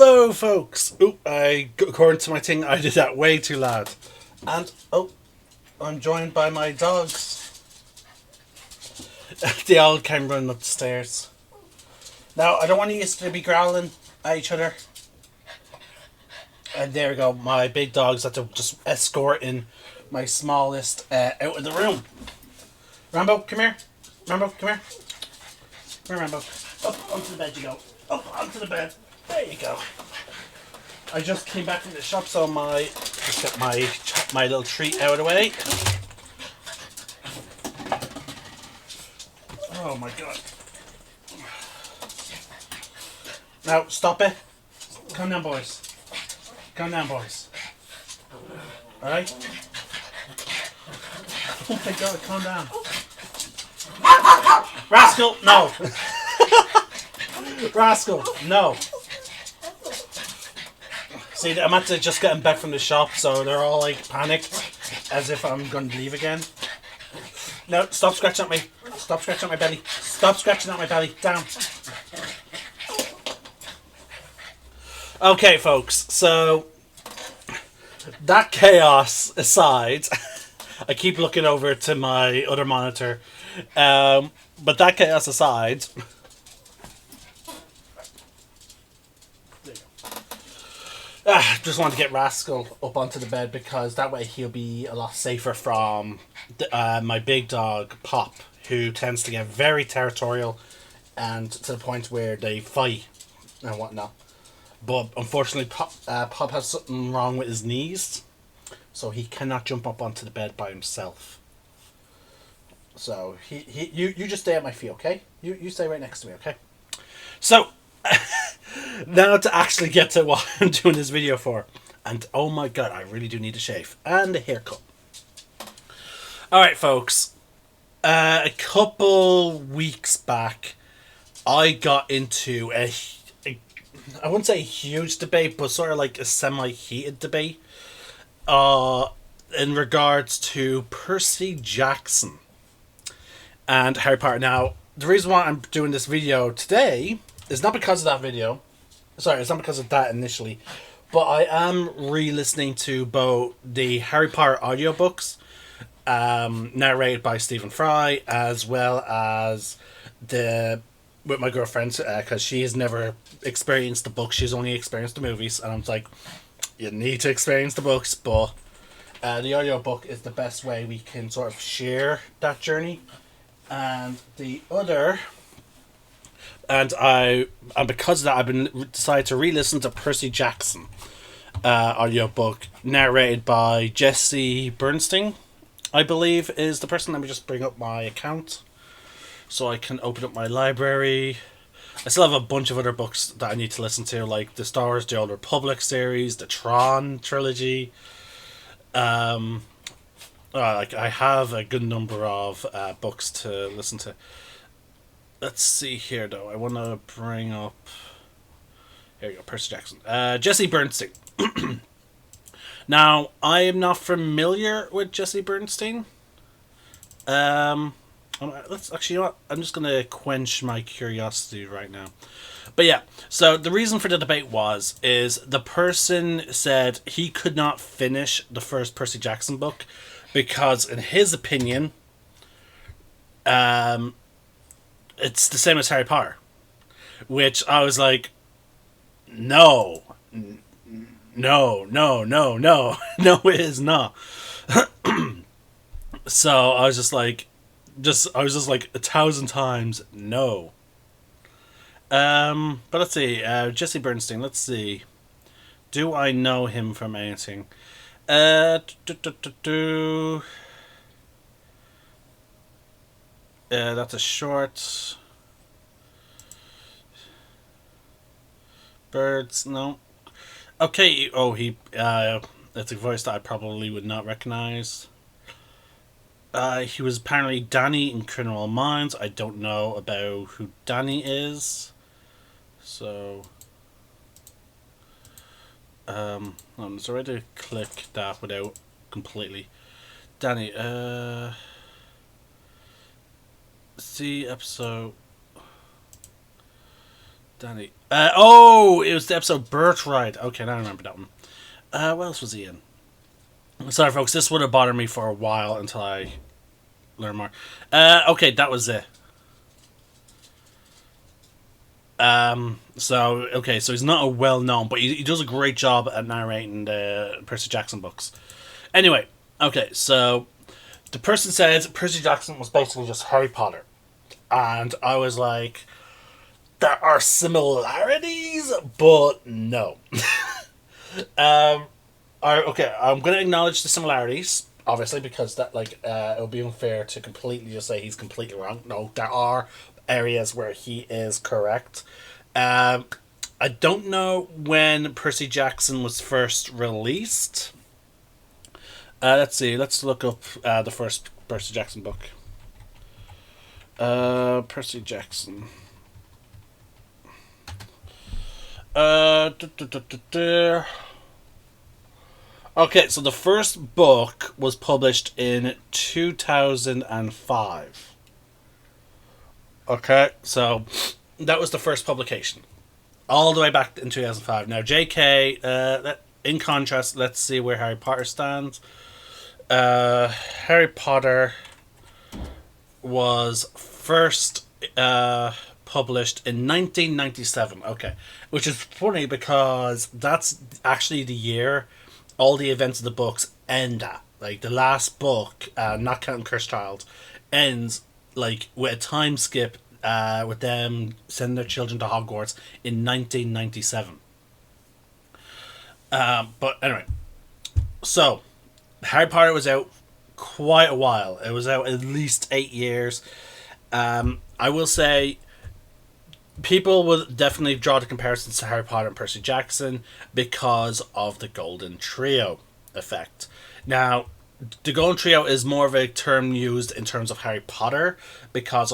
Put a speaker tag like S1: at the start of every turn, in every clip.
S1: Hello, folks. According to my thing, I did that way too loud. And I'm joined by my dogs. They all came running up the stairs. Now, I don't want you to be growling at each other. And there we go. My big dogs had to just escorting my smallest out of the room. Rambo, come here. Rambo, come here. Come here, Rambo. Up onto the bed you go. Up onto the bed. There you go. I just came back from the shop, so just get my little treat out of the way. Oh my god. Now, stop it. Calm down, boys. Calm down, boys. Alright? Oh my god, calm down. Rascal, no! Rascal, no! See, I'm actually just getting back from the shop, so they're all like panicked, as if I'm going to leave again. No, stop scratching at me. Stop scratching at my belly. Stop scratching at my belly. Down. Okay, folks, so that chaos aside, I keep looking over to my other monitor, but that chaos aside, just wanted to get Rascal up onto the bed because that way he'll be a lot safer from my big dog, Pop, who tends to get very territorial and to the point where they fight and whatnot. But unfortunately, Pop has something wrong with his knees, so he cannot jump up onto the bed by himself. So you just stay at my feet, okay? You stay right next to me, okay? So now to actually get to what I'm doing this video for, and oh my god, I really do need a shave and a haircut. All right, folks. A couple weeks back, I got into I wouldn't say a huge debate, but sort of like a semi-heated debate in regards to Percy Jackson and Harry Potter. Now, the reason why I'm doing this video today is not because of that video. Sorry, it's not because of that initially. But I am re-listening to both the Harry Potter audiobooks, narrated by Stephen Fry, as well as with my girlfriend, because she has never experienced the books, she's only experienced the movies, and I'm like, you need to experience the books, but the audiobook is the best way we can sort of share that journey. And the other, and because of that, I've been decided to re-listen to Percy Jackson audiobook, narrated by Jesse Bernstein, I believe is the person. Let me just bring up my account so I can open up my library. I still have a bunch of other books that I need to listen to, like the Star Wars The Old Republic series, the Tron trilogy. Like I have a good number of books to listen to. Let's see here, though. I want to bring up... Here we go, Percy Jackson. Jesse Bernstein. Now, I am not familiar with Jesse Bernstein. Let's actually, you know what? I'm just going to quench my curiosity right now. But yeah, so the reason for the debate is the person said he could not finish the first Percy Jackson book because, in his opinion, it's the same as Harry Potter. Which I was like, no, it is not. So I was just like, I was just like 1,000 times no. But let's see, Jesse Bernstein. Let's see, do I know him from anything? That's a short. Birds, no. Okay, that's a voice that I probably would not recognize. He was apparently Danny in Criminal Minds. I don't know about who Danny is. So, I'm sorry to click that without completely. Danny, see episode. Danny. Oh, it was the episode Birthright. Okay, now I remember that one. What else was he in? Sorry, folks. This would have bothered me for a while until I learn more. Okay, that was it. So he's not a well-known, but he does a great job at narrating the Percy Jackson books. Anyway, okay, so the person said Percy Jackson was basically just Harry Potter. And I was like, there are similarities, but no. Okay, I'm going to acknowledge the similarities, obviously, because that it would be unfair to completely just say he's completely wrong. No, there are areas where he is correct. I don't know when Percy Jackson was first released. Let's see. Let's look up the first Percy Jackson book. Percy Jackson. Okay, so the first book was published in 2005. Okay, so that was the first publication. All the way back in 2005. Now, JK, in contrast, let's see where Harry Potter stands. Harry Potter was first published in 1997. Okay, which is funny because that's actually the year all the events of the books end at. Like, the last book, not counting Cursed Child, ends like with a time skip with them sending their children to Hogwarts in 1997. But anyway, so Harry Potter was out quite a while. It was out at least 8 years. I will say people will definitely draw the comparisons to Harry Potter and Percy Jackson because of the Golden Trio effect. Now, the Golden Trio is more of a term used in terms of Harry Potter because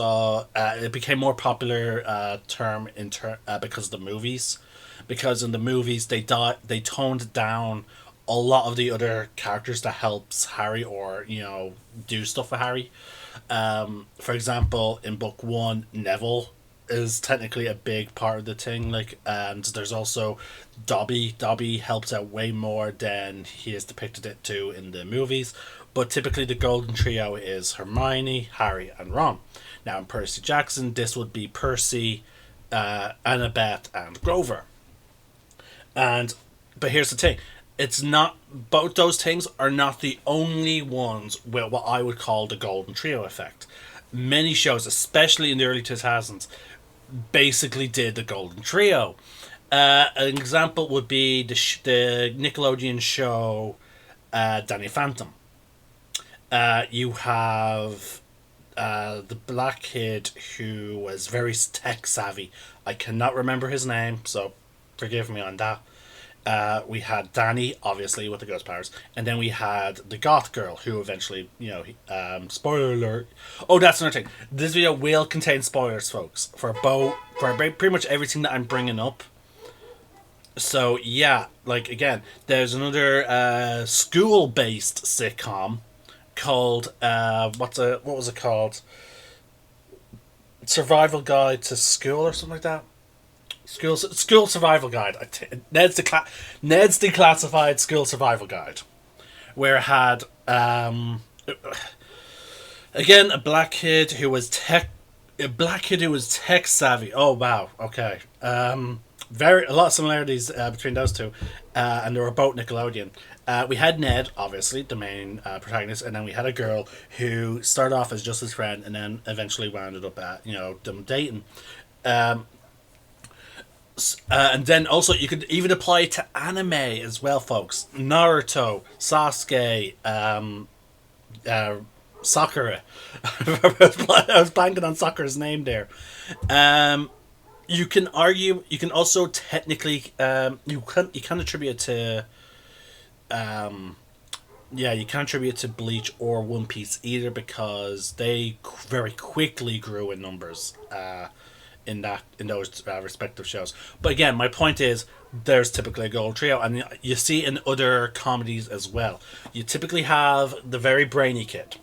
S1: it became more popular term because of the movies. Because in the movies they toned down a lot of the other characters that helps Harry or do stuff for Harry. For example, in book 1, Neville is technically a big part of the thing. And there's also Dobby. Dobby helps out way more than he has depicted it to in the movies. But typically the Golden Trio is Hermione, Harry, and Ron. Now in Percy Jackson, this would be Percy, Annabeth, and Grover. But here's the thing. It's not, both those things are not the only ones with what I would call the Golden Trio effect. Many shows, especially in the early 2000s, basically did the Golden Trio. An example would be the Nickelodeon show Danny Phantom. You have the black kid who was very tech savvy. I cannot remember his name, so forgive me on that. We had Danny, obviously, with the ghost powers, and then we had the goth girl, who eventually, spoiler alert. Oh, that's another thing. This video will contain spoilers, folks, for pretty much everything that I'm bringing up. So yeah, again, there's another school-based sitcom called what was it called? Survival Guide to School or something like that. School Survival Guide. Ned's Declassified School Survival Guide, where it had again a black kid who was tech savvy. Oh wow, okay. A lot of similarities between those two, and they were both Nickelodeon. We had Ned, obviously, the main protagonist, and then we had a girl who started off as just his friend, and then eventually wound up at them dating. And then also you could even apply it to anime as well, folks. Naruto, Sasuke, Sakura. I was blanking on Sakura's name there. You can argue. You can also technically. You can attribute it to. You can't attribute it to Bleach or One Piece either because they very quickly grew in numbers. In those respective shows. But again, my point is there's typically a Golden Trio, and you see in other comedies as well. You typically have the very brainy kid,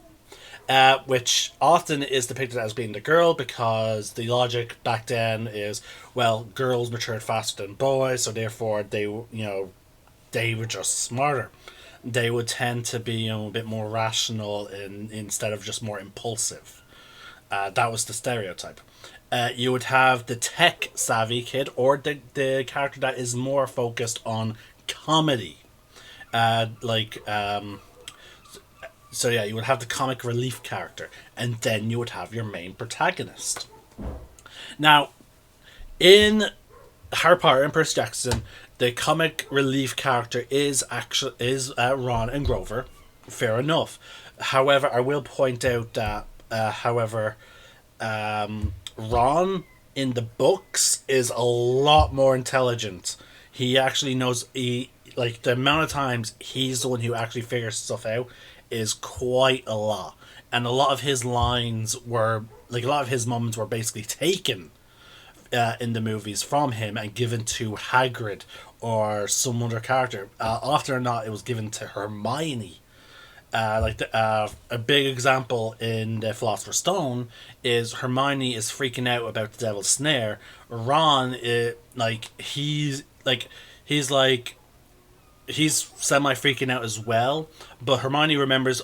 S1: which often is depicted as being the girl because the logic back then is, well, girls matured faster than boys, so therefore they were just smarter. They would tend to be a bit more rational instead of just more impulsive. That was the stereotype. You would have the tech savvy kid, or the character that is more focused on comedy. Like so yeah, you would have the comic relief character, and then you would have your main protagonist. Now, in Harry Potter and Percy Jackson, the comic relief character is Ron and Grover. Fair enough. However, I will point out that Ron in the books is a lot more intelligent. He actually knows like the amount of times he's the one who actually figures stuff out is quite a lot. And a lot of his lines were like a lot of his moments were basically taken in the movies from him and given to Hagrid or some other character. Often or not, it was given to Hermione. A big example in the Philosopher's Stone is Hermione is freaking out about the Devil's Snare. Ron, he's semi freaking out as well, but Hermione remembers,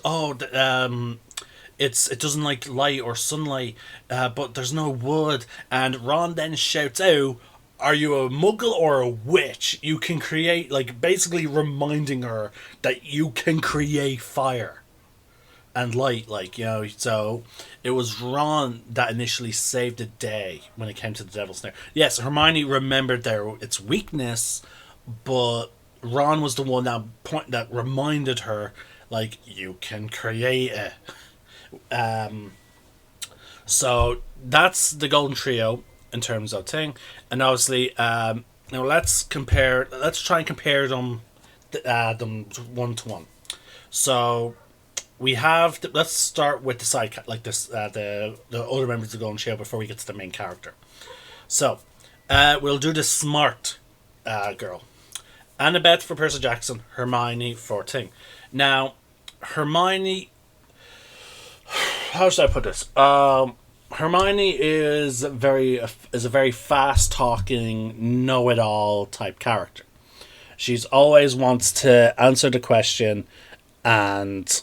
S1: it doesn't like light or sunlight, but there's no wood. And Ron then shouts out, "Are you a muggle or a witch? You can create," like basically reminding her that you can create fire and light, So it was Ron that initially saved the day when it came to the Devil's Snare. Yes, Hermione remembered its weakness, but Ron was the one that reminded her, like, you can create it. So that's the golden trio in terms of thing, and obviously, let's compare. Let's try and compare them one to one. So we have. Let's start with the side like this. The other members of the golden trio before we get to the main character. So we'll do the smart girl. Annabeth for Percy Jackson, Hermione for Ting. Now, Hermione, how should I put this? Hermione is a very fast talking, know it all type character. She's always wants to answer the question, and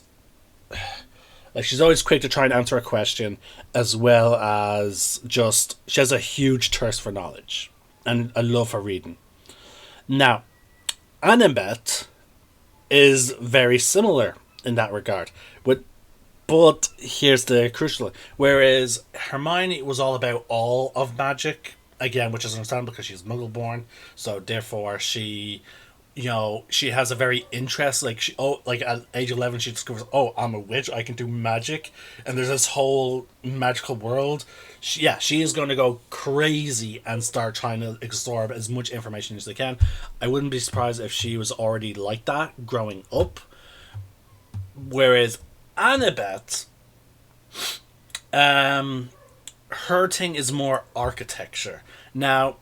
S1: like she's always quick to try and answer a question, as well as just she has a huge thirst for knowledge and a love for reading. Now, Annabeth is very similar in that regard. But here's the crucial thing. Whereas Hermione was all about all of magic, again, which is understandable because she's muggle born, so therefore she has a very interest, at age 11 she discovers, oh, I'm a witch, I can do magic, and there's this whole magical world. She is going to go crazy and start trying to absorb as much information as they can. I wouldn't be surprised if she was already like that growing up. Whereas Annabeth, her thing is more architecture. Now,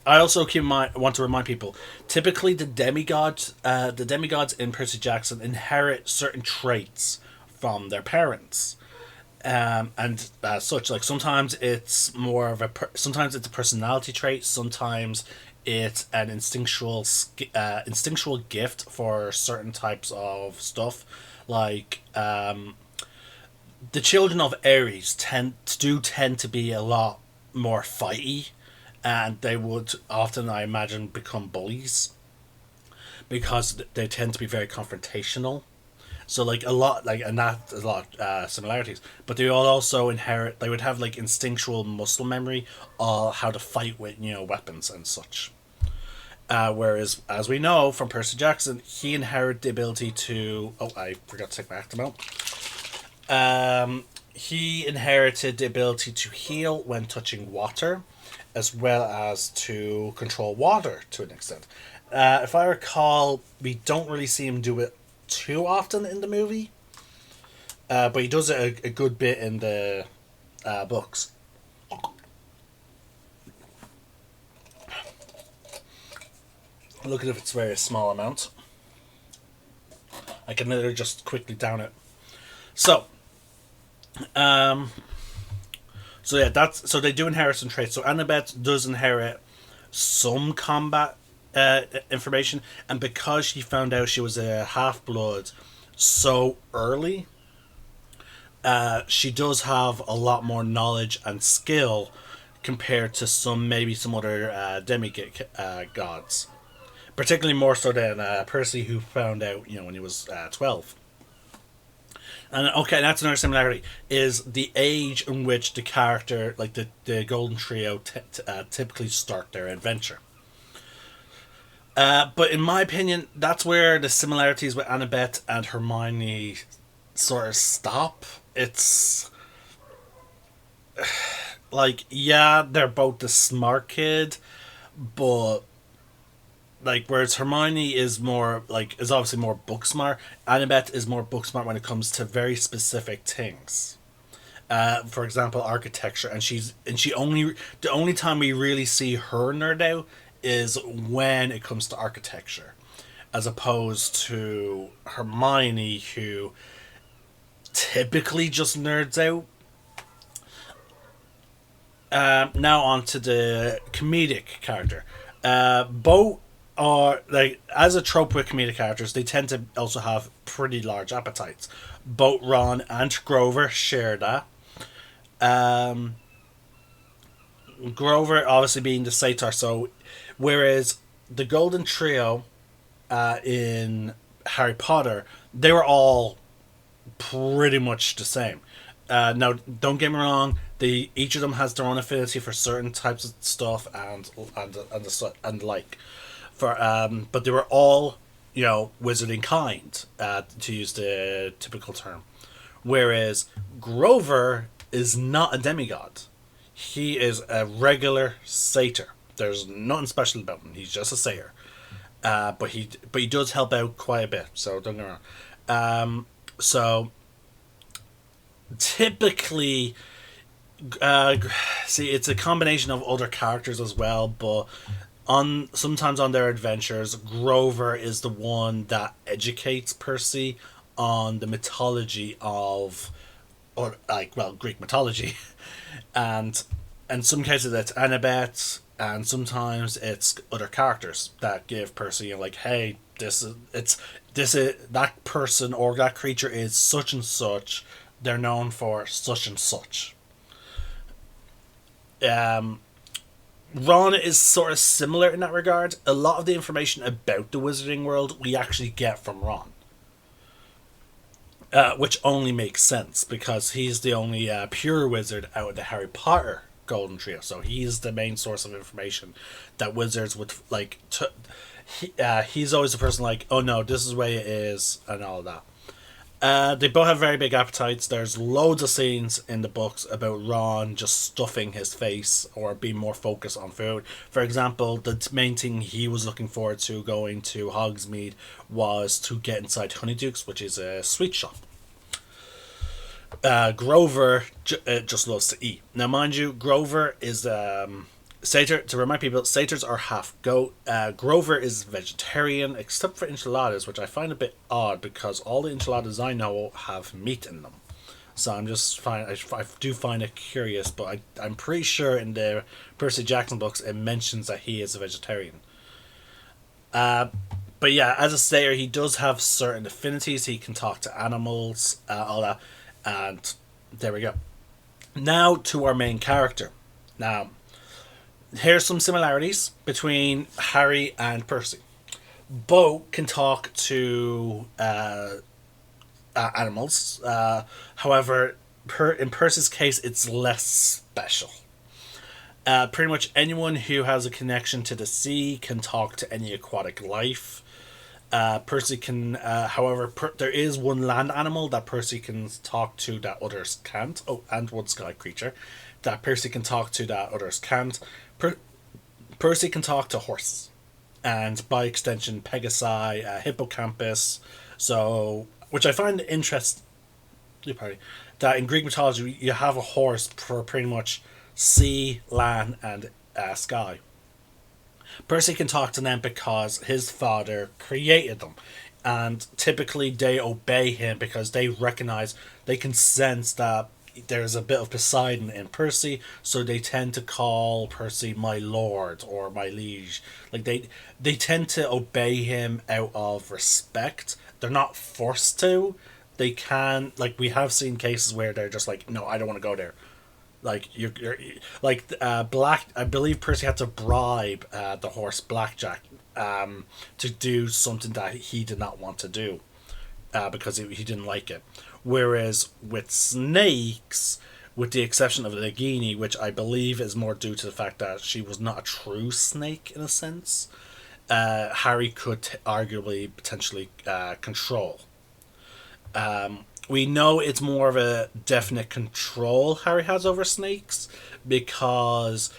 S1: I also want to remind people, typically the demigods in Percy Jackson inherit certain traits from their parents, and such. Like sometimes it's more of sometimes it's a personality trait, sometimes it's an instinctual gift for certain types of stuff. Like the children of Aries tend to be a lot more fighty, and they would often, I imagine, become bullies because they tend to be very confrontational. So like a lot and that a lot similarities, but they all also inherit. They would have like instinctual muscle memory of how to fight with weapons and such. Whereas, as we know from Percy Jackson, he inherited the ability to. Oh, I forgot to take my actum out. He inherited the ability to heal when touching water, as well as to control water to an extent. If I recall, we don't really see him do it too often in the movie, but he does it a good bit in the books. Look at if it's very small amount. I can literally just quickly down it. So, um, so yeah, so they do inherit some traits. So Annabeth does inherit some combat information, and because she found out she was a half blood so early, she does have a lot more knowledge and skill compared to some other gods. Particularly more so than Percy, who found out when he was 12. And okay, that's another similarity is the age in which the character, like the Golden Trio, typically start their adventure. But in my opinion, that's where the similarities with Annabeth and Hermione sort of stop. It's like, yeah, they're both the smart kid, but like, whereas Hermione is more like is obviously more book smart, Annabeth is more book smart when it comes to very specific things. For example, architecture, and she only the only time we really see her nerd out is when it comes to architecture, as opposed to Hermione, who typically just nerds out. Now on to the comedic character. Both are like, as a trope with comedic characters, they tend to also have pretty large appetites. Both Ron and Grover share that. Um, Grover obviously being the satyr, so whereas the Golden Trio in Harry Potter, they were all pretty much the same. Now, don't get me wrong. Each of them has their own affinity for certain types of stuff and the like. But they were all wizarding kind, to use the typical term. Whereas Grover is not a demigod. He is a regular satyr. There's nothing special about him. He's just a satyr. But he does help out quite a bit. So don't get me wrong. So typically, see, it's a combination of other characters as well, but sometimes on their adventures, Grover is the one that educates Percy on the mythology of, or like, well, Greek mythology, and in some cases it's Annabeth, and sometimes it's other characters that give Percy, like, hey, this is that person or that creature is such and such. They're known for such and such. Um, Ron is sort of similar in that regard. A lot of the information about the wizarding world we actually get from Ron. Which only makes sense because he's the only pure wizard out of the Harry Potter Golden Trio. So he's the main source of information that wizards would like. He's always the person like, oh no, this is the way it is, and all of that. They both have very big appetites. There's loads of scenes in the books about Ron just stuffing his face or being more focused on food. For example, the main thing he was looking forward to going to Hogsmeade was to get inside Honeyduke's, which is a sweet shop. Grover just loves to eat. Now, mind you, Grover is satyr. To remind people, satyrs are half goat. Grover is vegetarian, except for enchiladas, which I find a bit odd because all the enchiladas I know have meat in them. So I'm just I do find it curious, but I'm pretty sure in the Percy Jackson books it mentions that he is a vegetarian. But yeah, as a satyr, he does have certain affinities. He can talk to animals, all that, and there we go. Now to our main character. Now, here's some similarities between Harry and Percy. Both can talk to animals. However, in Percy's case, it's less special. Pretty much anyone who has a connection to the sea can talk to any aquatic life. Percy can, however, there is one land animal that Percy can talk to that others can't. Oh, and one sky creature that Percy can talk to that others can't. Percy can talk to horses, and by extension, Pegasi, Hippocampus. So, which I find interesting. That in Greek mythology, you have a horse for pretty much sea, land, and sky. Percy can talk to them because his father created them. and typically they obey him because they recognize, they can sense that there's a bit of Poseidon in Percy, so they tend to call Percy my lord or my liege. Like they tend to obey him out of respect. They're not forced to. They can, like, we have seen cases where they're just like, no, I don't want to go there. Like you're like Black. I believe Percy had to bribe the horse Blackjack to do something that he did not want to do because he didn't like it. Whereas with snakes, with the exception of Nagini, which I believe is more due to the fact that she was not a true snake in a sense, Harry could arguably potentially control. We know it's more of a definite control Harry has over snakes because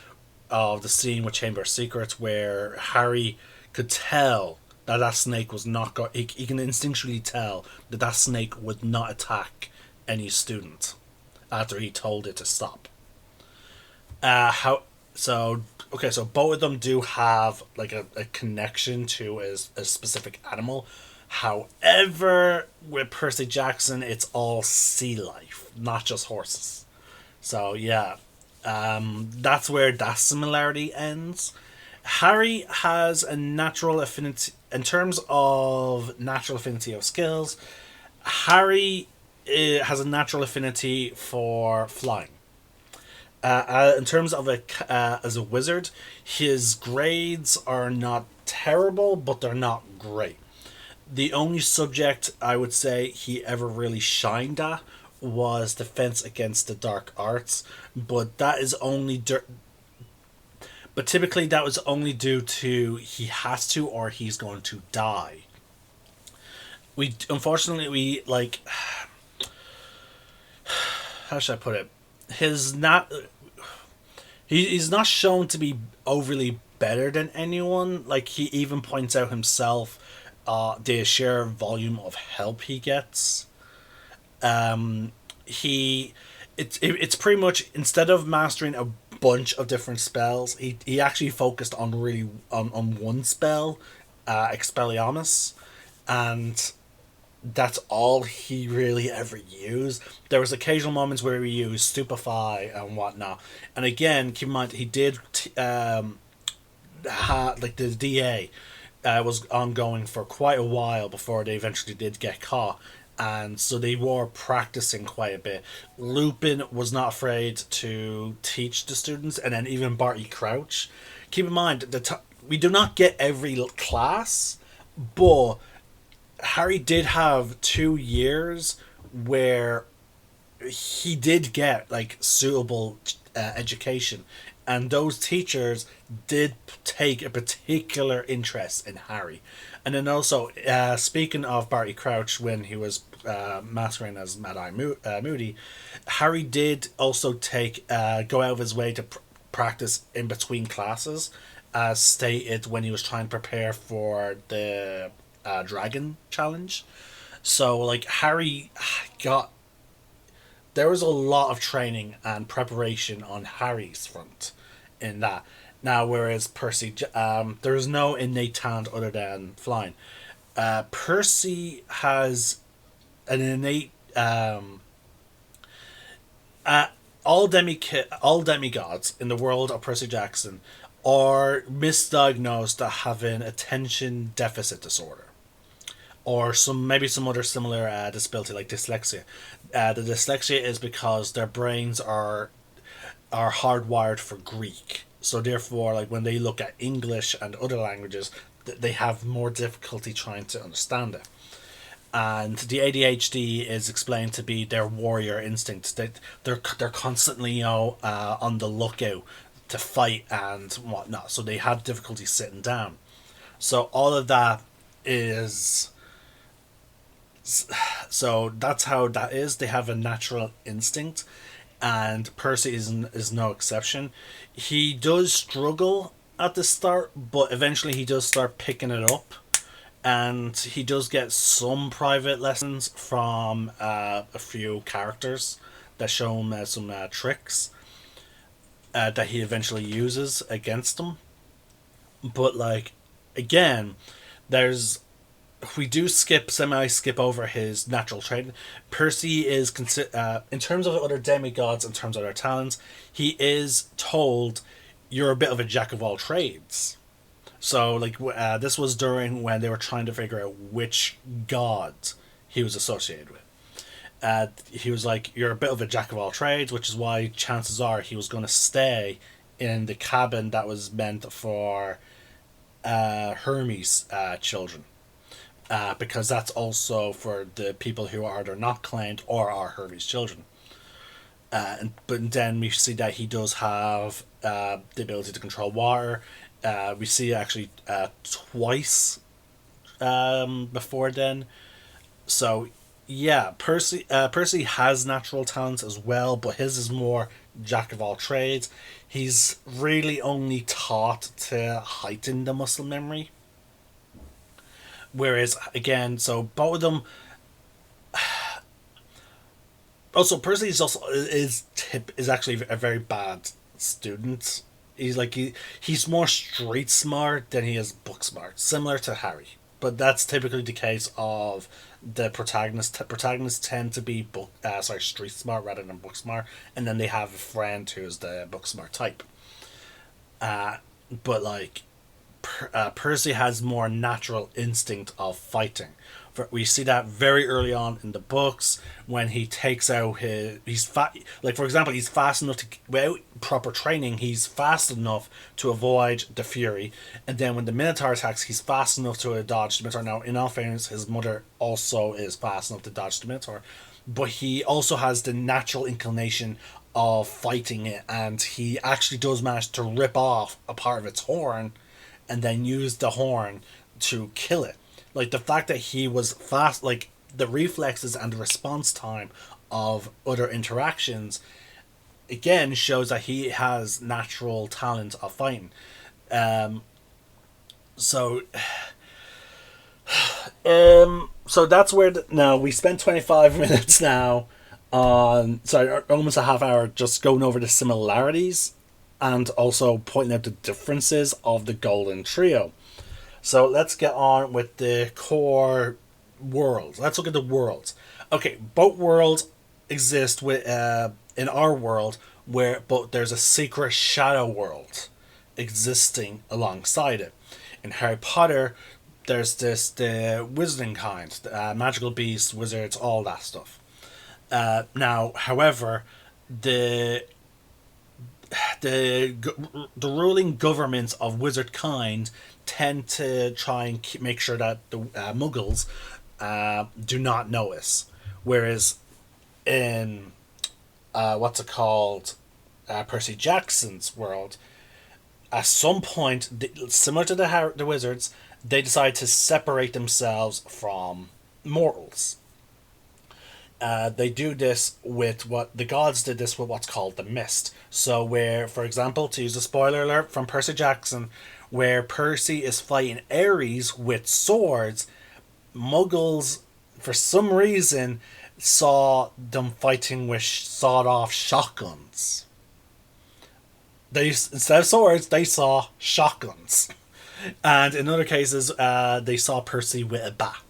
S1: of the scene with Chamber of Secrets where Harry could tell that that snake was not going. He can instinctually tell that that snake would not attack any student after he told it to stop. How so? Okay, so both of them do have like a connection to a specific animal. However, with Percy Jackson, it's all sea life, not just horses. So yeah, that's where that similarity ends. Harry has a natural affinity in terms of natural affinity of skills. Harry has a natural affinity for flying. In terms of as a wizard, his grades are not terrible, but they're not great. The only subject I would say he ever really shined at was defense against the dark arts, but that is only but typically that was only due to he has to or he's going to die. We unfortunately we like how should I put it? His not he's not shown to be overly better than anyone. Like he even points out himself the sheer volume of help he gets. He it's pretty much instead of mastering a bunch of different spells, he actually focused on really on one spell, Expelliarmus, and that's all he really ever used. There was occasional moments where he used Stupefy and whatnot, and again, keep in mind he did like the DA was ongoing for quite a while before they eventually did get caught. And so they were practicing quite a bit. Lupin was not afraid to teach the students, and then even Barty Crouch. Keep in mind that we do not get every class, but Harry did have 2 years where he did get like suitable education, and those teachers did take a particular interest in Harry. And then also, speaking of Barty Crouch, when he was masquerading as Mad Eye Moody, Harry did also take go out of his way to practice in between classes, as stated when he was trying to prepare for the Dragon Challenge. So, like, Harry got. There was a lot of training and preparation on Harry's front in that. Now, whereas Percy, there is no innate talent other than flying. Percy has an innate. All demigods in the world of Percy Jackson are misdiagnosed as having attention deficit disorder, or maybe some other similar disability like dyslexia. The dyslexia is because their brains are hardwired for Greek. So therefore, like when they look at English and other languages, they have more difficulty trying to understand it. And the ADHD is explained to be their warrior instinct. They're constantly on the lookout to fight and whatnot. So they have difficulty sitting down. So all of that is. So that's how that is. They have a natural instinct, and Percy is no exception. He does struggle at the start, but eventually he does start picking it up, and he does get some private lessons from a few characters that show him some tricks that he eventually uses against them. But like, again, there's we do skip over his natural trait. Percy is in terms of other demigods, in terms of their talents, he is told you're a bit of a jack of all trades. So like this was during when they were trying to figure out which god he was associated with. He was like, you're a bit of a jack of all trades, which is why chances are he was going to stay in the cabin that was meant for Hermes' children. Because that's also for the people who are either not claimed or are Hermes' children. But then we see that he does have the ability to control water. We see actually twice before then. So yeah, Percy has natural talents as well, but his is more jack of all trades. He's really only taught to heighten the muscle memory. Whereas again, so both of them. Also, Percy is actually a very bad student. He's more street smart than he is book smart, similar to Harry. But that's typically the case of the protagonists. Protagonists tend to be street smart rather than book smart, and then they have a friend who's the book smart type. But like, Percy has more natural instinct of fighting. We see that very early on in the books when he takes out like for example, he's fast enough to, without proper training, he's fast enough to avoid the Fury, and then when the Minotaur attacks, he's fast enough to dodge the Minotaur. Now, in all fairness, his mother also is fast enough to dodge the Minotaur, but he also has the natural inclination of fighting it, and he actually does manage to rip off a part of its horn and then use the horn to kill it. Like, the fact that he was fast, like, the reflexes and the response time of other interactions, again, shows that he has natural talent of fighting. So that's where, now, we spent 25 minutes now on, sorry, almost a half hour just going over the similarities and also pointing out the differences of the Golden Trio. So let's get on with the core worlds. Let's look at the worlds. Okay, both worlds exist in our world, but there's a secret shadow world existing alongside it. In Harry Potter, there's the wizarding kind, magical beasts, wizards, all that stuff. Now, however, the ruling governments of wizard kind tend to try and make sure that the Muggles do not notice. Whereas in Percy Jackson's world, at some point, similar to the wizards, they decide to separate themselves from mortals. They do this with the gods did this with what's called the mist. So where, for example, to use a spoiler alert from Percy Jackson, where Percy is fighting Ares with swords, Muggles, for some reason, saw them fighting with sawed-off shotguns. Instead of swords, they saw shotguns. And in other cases, they saw Percy with a bat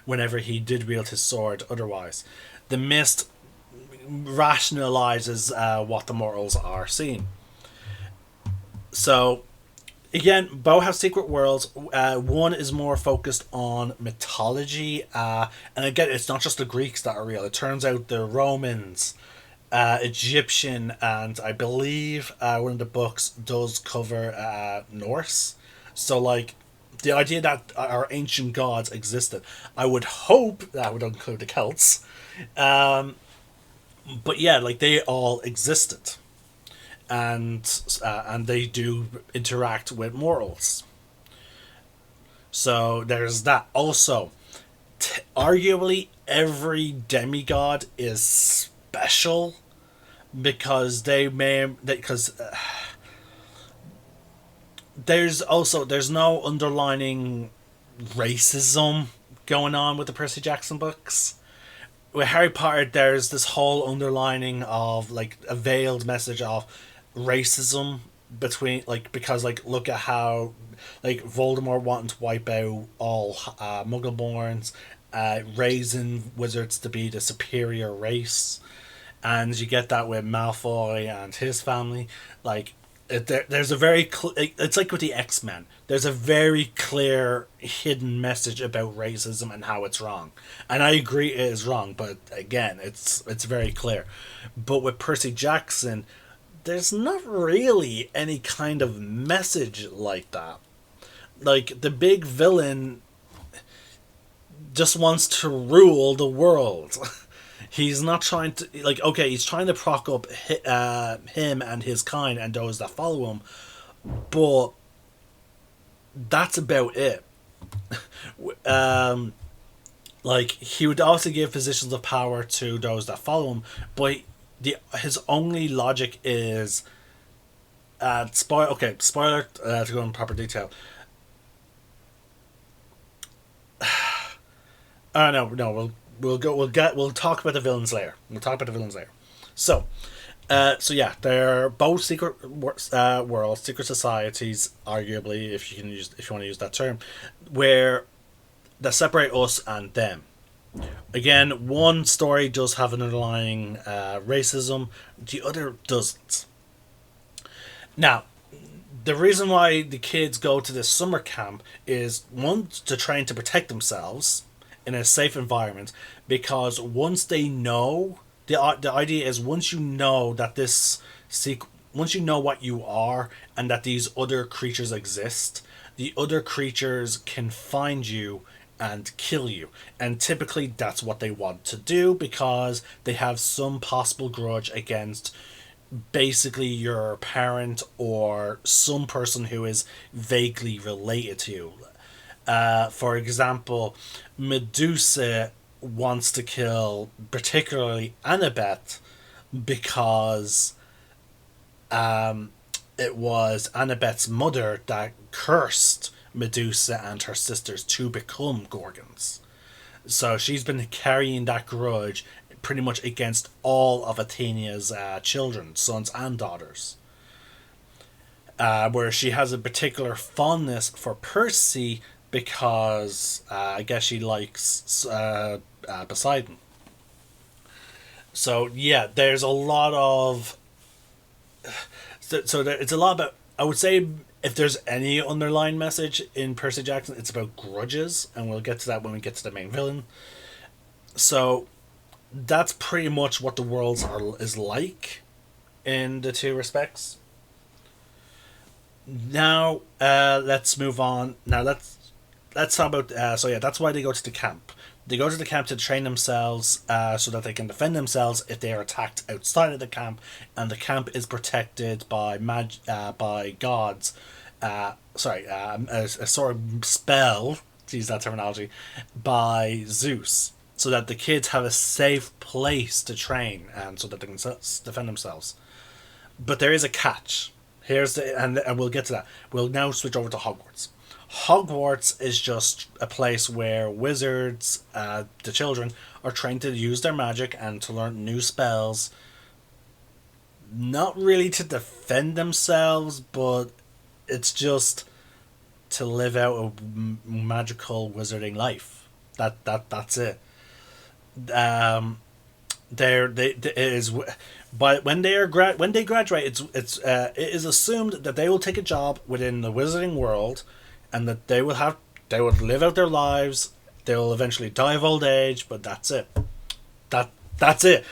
S1: whenever he did wield his sword otherwise. The mist rationalizes what the mortals are seeing. So, again, both have secret worlds. One is more focused on mythology. And again, it's not just the Greeks that are real. It turns out the Romans, Egyptian, and I believe one of the books does cover Norse. So, like, the idea that our ancient gods existed, I would hope that would include the Celts. But yeah, like, they all existed. And they do interact with mortals. So there's that. Also, arguably every demigod is special because there's no underlining racism going on with the Percy Jackson books. With Harry Potter, there's this whole underlining of, like, a veiled message of racism between, like, because, like, look at how, like, Voldemort wanting to wipe out all Muggleborns, raising wizards to be the superior race, and you get that with Malfoy and his family. Like, there's a very it's like with the X-Men. There's a very clear hidden message about racism and how it's wrong, and I agree it is wrong. But again, it's very clear. But with Percy Jackson, there's not really any kind of message like that. Like, the big villain just wants to rule the world. He's not trying to, like, okay, he's trying to prop up him and his kind and those that follow him, but that's about it. Like, he would also give positions of power to those that follow him, but his only logic is spoiler to go in proper detail. No, we'll talk about the villains later. So, yeah, they're both secret worlds, secret societies, arguably, if you want to use that term, where that separate us and them. Again, one story does have an underlying racism, the other doesn't. Now, the reason why the kids go to this summer camp is, one, to train to protect themselves in a safe environment, because once they know, the idea is, once you know that once you know what you are and that these other creatures exist, the other creatures can find you and kill you. And typically that's what they want to do, because they have some possible grudge against basically your parent or some person who is vaguely related to you. For example, Medusa wants to kill particularly Annabeth because it was Annabeth's mother that cursed Medusa and her sisters to become Gorgons. So she's been carrying that grudge pretty much against all of Athena's children, sons and daughters. Where she has a particular fondness for Percy because I guess she likes Poseidon. So yeah, there's a lot of it's a lot about, I would say, if there's any underlying message in Percy Jackson, it's about grudges, and we'll get to that when we get to the main villain. So that's pretty much what the worlds is like in the two respects. Now let's move on. Now let's talk about. So yeah, that's why they go to the camp. They go to the camp to train themselves so that they can defend themselves if they are attacked outside of the camp, and the camp is protected by by gods. A sort of spell, to use that terminology, by Zeus, so that the kids have a safe place to train and so that they can defend themselves. But there is a catch. And we'll get to that. We'll now switch over to Hogwarts. Hogwarts is just a place where wizards, the children, are trained to use their magic and to learn new spells. Not really to defend themselves, but it's just to live out a magical wizarding life. That's it. It is, but when they graduate, it is assumed that they will take a job within the wizarding world, and that they will live out their lives. They will eventually die of old age, but that's it. That's it.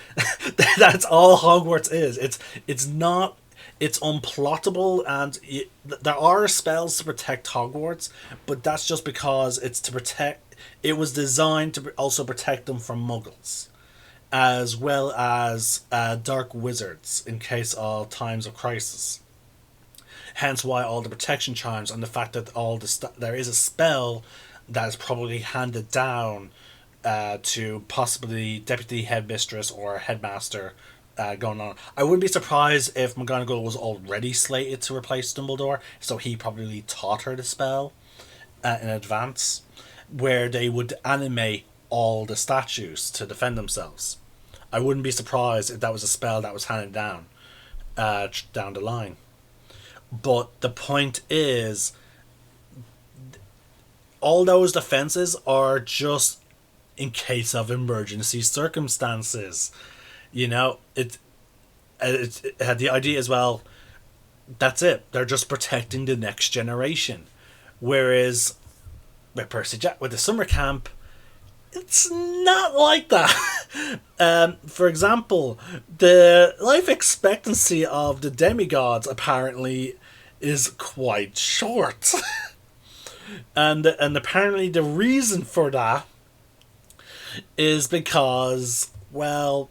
S1: That's all Hogwarts is. It's not. It's unplottable, and there are spells to protect Hogwarts, but that's just because it's to protect. It was designed to also protect them from Muggles, as well as dark wizards in case of times of crisis. Hence why all the protection charms and the fact that there is a spell that is probably handed down to possibly deputy headmistress or headmaster going on. I wouldn't be surprised if McGonagall was already slated to replace Dumbledore, so he probably taught her the spell in advance, where they would animate all the statues to defend themselves. I wouldn't be surprised if that was a spell that was handed down down the line. But the point is, all those defenses are just in case of emergency circumstances. You know, it had the idea as well. That's it. They're just protecting the next generation. Whereas with with the summer camp, it's not like that. For example, the life expectancy of the demigods apparently is quite short. And apparently the reason for that is because, well,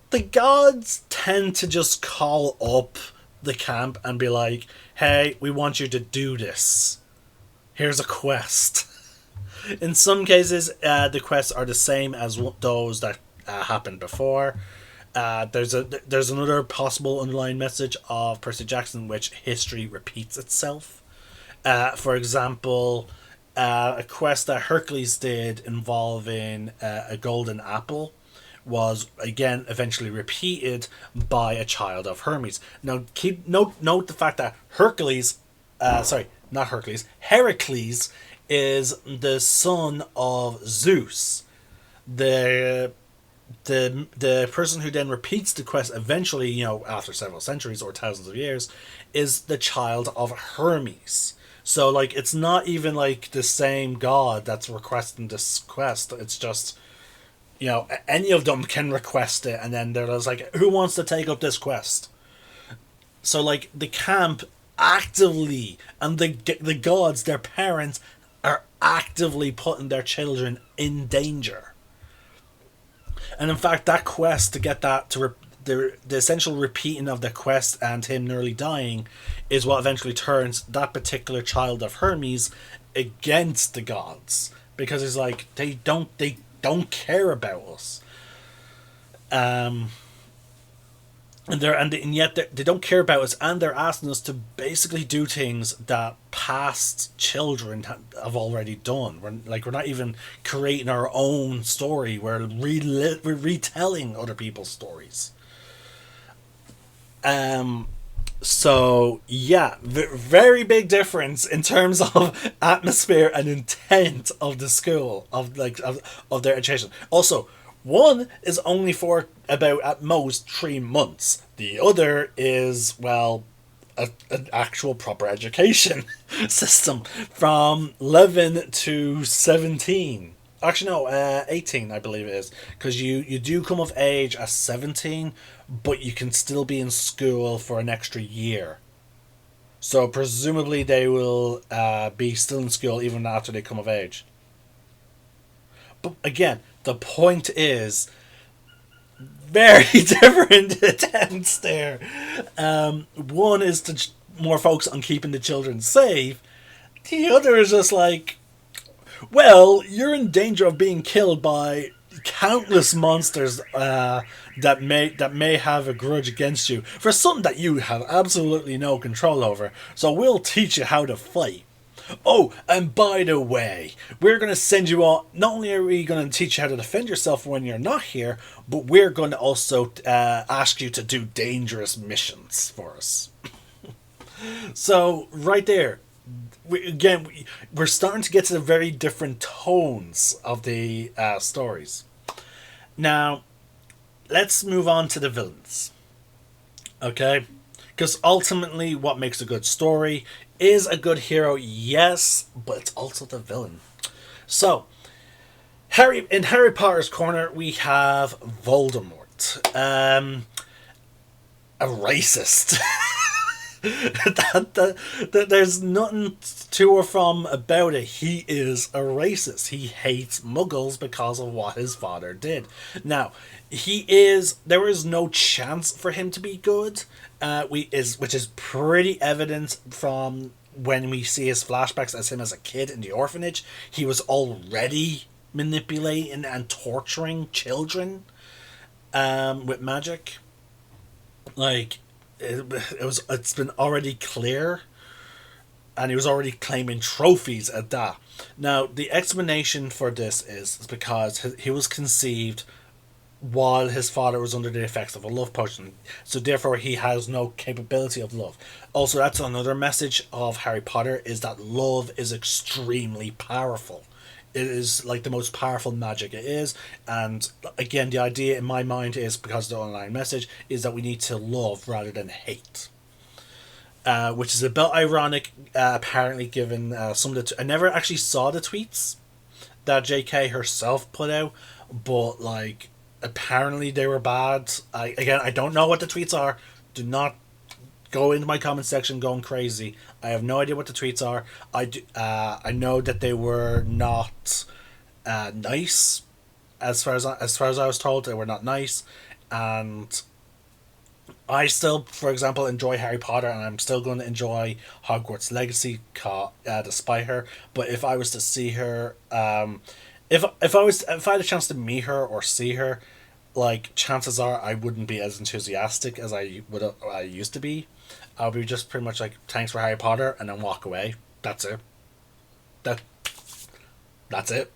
S1: the gods tend to just call up the camp and be like, hey, we want you to do this. Here's a quest. In some cases, the quests are the same as those that happened before. There's another possible underlying message of Percy Jackson, which history repeats itself. For example, a quest that Hercules did involving a golden apple was again eventually repeated by a child of Hermes. Now, note the fact that Heracles is the son of Zeus. The person who then repeats the quest eventually, after several centuries or thousands of years, is the child of Hermes. So, like, it's not even like the same god that's requesting this quest. It's just, any of them can request it, and then they're just like, who wants to take up this quest? So, like, the camp actively, and the gods, their parents, are actively putting their children in danger. And in fact, that quest, to get that the essential repeating of the quest and him nearly dying is what eventually turns that particular child of Hermes against the gods, because it's like they don't care about us. And yet they don't care about us, and they're asking us to basically do things that past children have already done. We're not even creating our own story. We're retelling other people's stories. So yeah, very big difference in terms of atmosphere and intent of the school of their education. Also, one is only for about at most 3 months. The other is, well, an actual proper education system from 11 to 17. Actually, no, 18, I believe it is. Because you do come of age at 17, but you can still be in school for an extra year. So presumably they will be still in school even after they come of age. But again, the point is very different attempts there. One is to more focus on keeping the children safe. The other is just like, well, you're in danger of being killed by countless monsters that may have a grudge against you for something that you have absolutely no control over. So we'll teach you how to fight. Oh, and by the way, we're going to send you all. Not only are we going to teach you how to defend yourself when you're not here, but we're going to also ask you to do dangerous missions for us. So, right there, we're starting to get to the very different tones of the stories. Now, let's move on to the villains. Okay? Because ultimately, what makes a good story is a good hero, yes, but it's also the villain. So, in Harry Potter's corner, we have Voldemort. A racist. There's nothing to or from about it. He is a racist. He hates Muggles because of what his father did. Now, there is no chance for him to be good, which is pretty evident from when we see his flashbacks as him as a kid in the orphanage. He was already manipulating and torturing children with magic. Like, it's been already clear, and he was already claiming trophies at that. Now, the explanation for this is because he was conceived while his father was under the effects of a love potion. So therefore he has no capability of love. Also, that's another message of Harry Potter, is that love is extremely powerful. It is like the most powerful magic it is. And again, the idea in my mind is, because of the online message, is that we need to love rather than hate. Which is a bit ironic, apparently, given some of the... I never actually saw the tweets that JK herself put out, but like apparently they were bad. I don't know what the tweets are. Do not go into my comment section going crazy. I have no idea what the tweets are. I know that they were not nice. As far as I was told, they were not nice, and I still, for example, enjoy Harry Potter, and I'm still going to enjoy Hogwarts Legacy, despite her. But if I was to see her, if I had a chance to meet her or see her, like, chances are I wouldn't be as enthusiastic as I used to be. I'll be just pretty much like, thanks for Harry Potter, and then walk away. That's it. That that's it.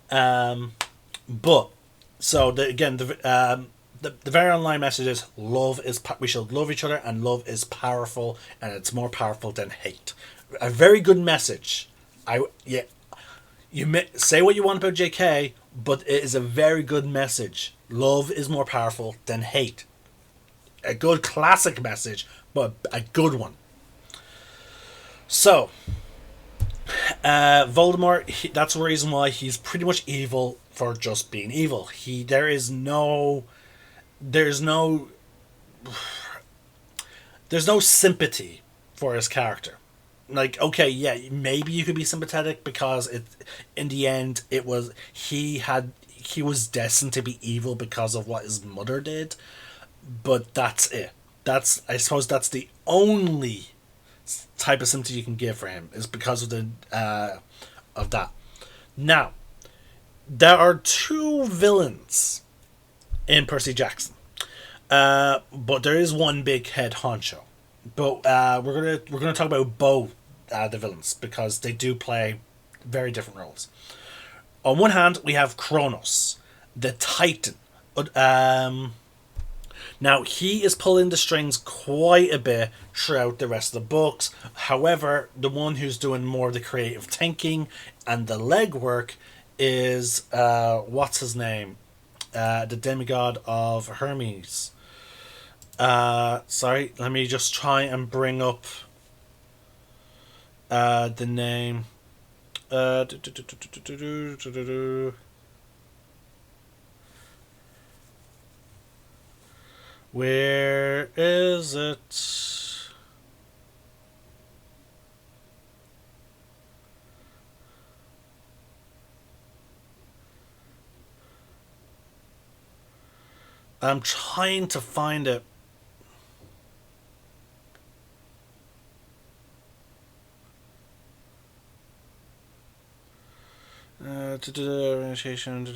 S1: But so the very online message is, we should love each other, and love is powerful, and it's more powerful than hate. A very good message. You say what you want about JK, but it is a very good message. Love is more powerful than hate. A good classic message, but a good one. So, Voldemort, that's the reason why he's pretty much evil for just being evil. There's no sympathy for his character. Like, okay, yeah, maybe you could be sympathetic because in the end he was destined to be evil because of what his mother did, but that's it. I suppose that's the only type of sympathy you can give for him, is because of that. Now, there are two villains in Percy Jackson, but there is one big head honcho. But we're gonna talk about both the villains, because they do play very different roles. On one hand, we have Kronos, the Titan. Now, he is pulling the strings quite a bit throughout the rest of the books. However, the one who's doing more of the creative thinking and the legwork is what's his name? The demigod of Hermes. Sorry, let me just try and bring up the name. Where is it? I'm trying to find it. Initiation.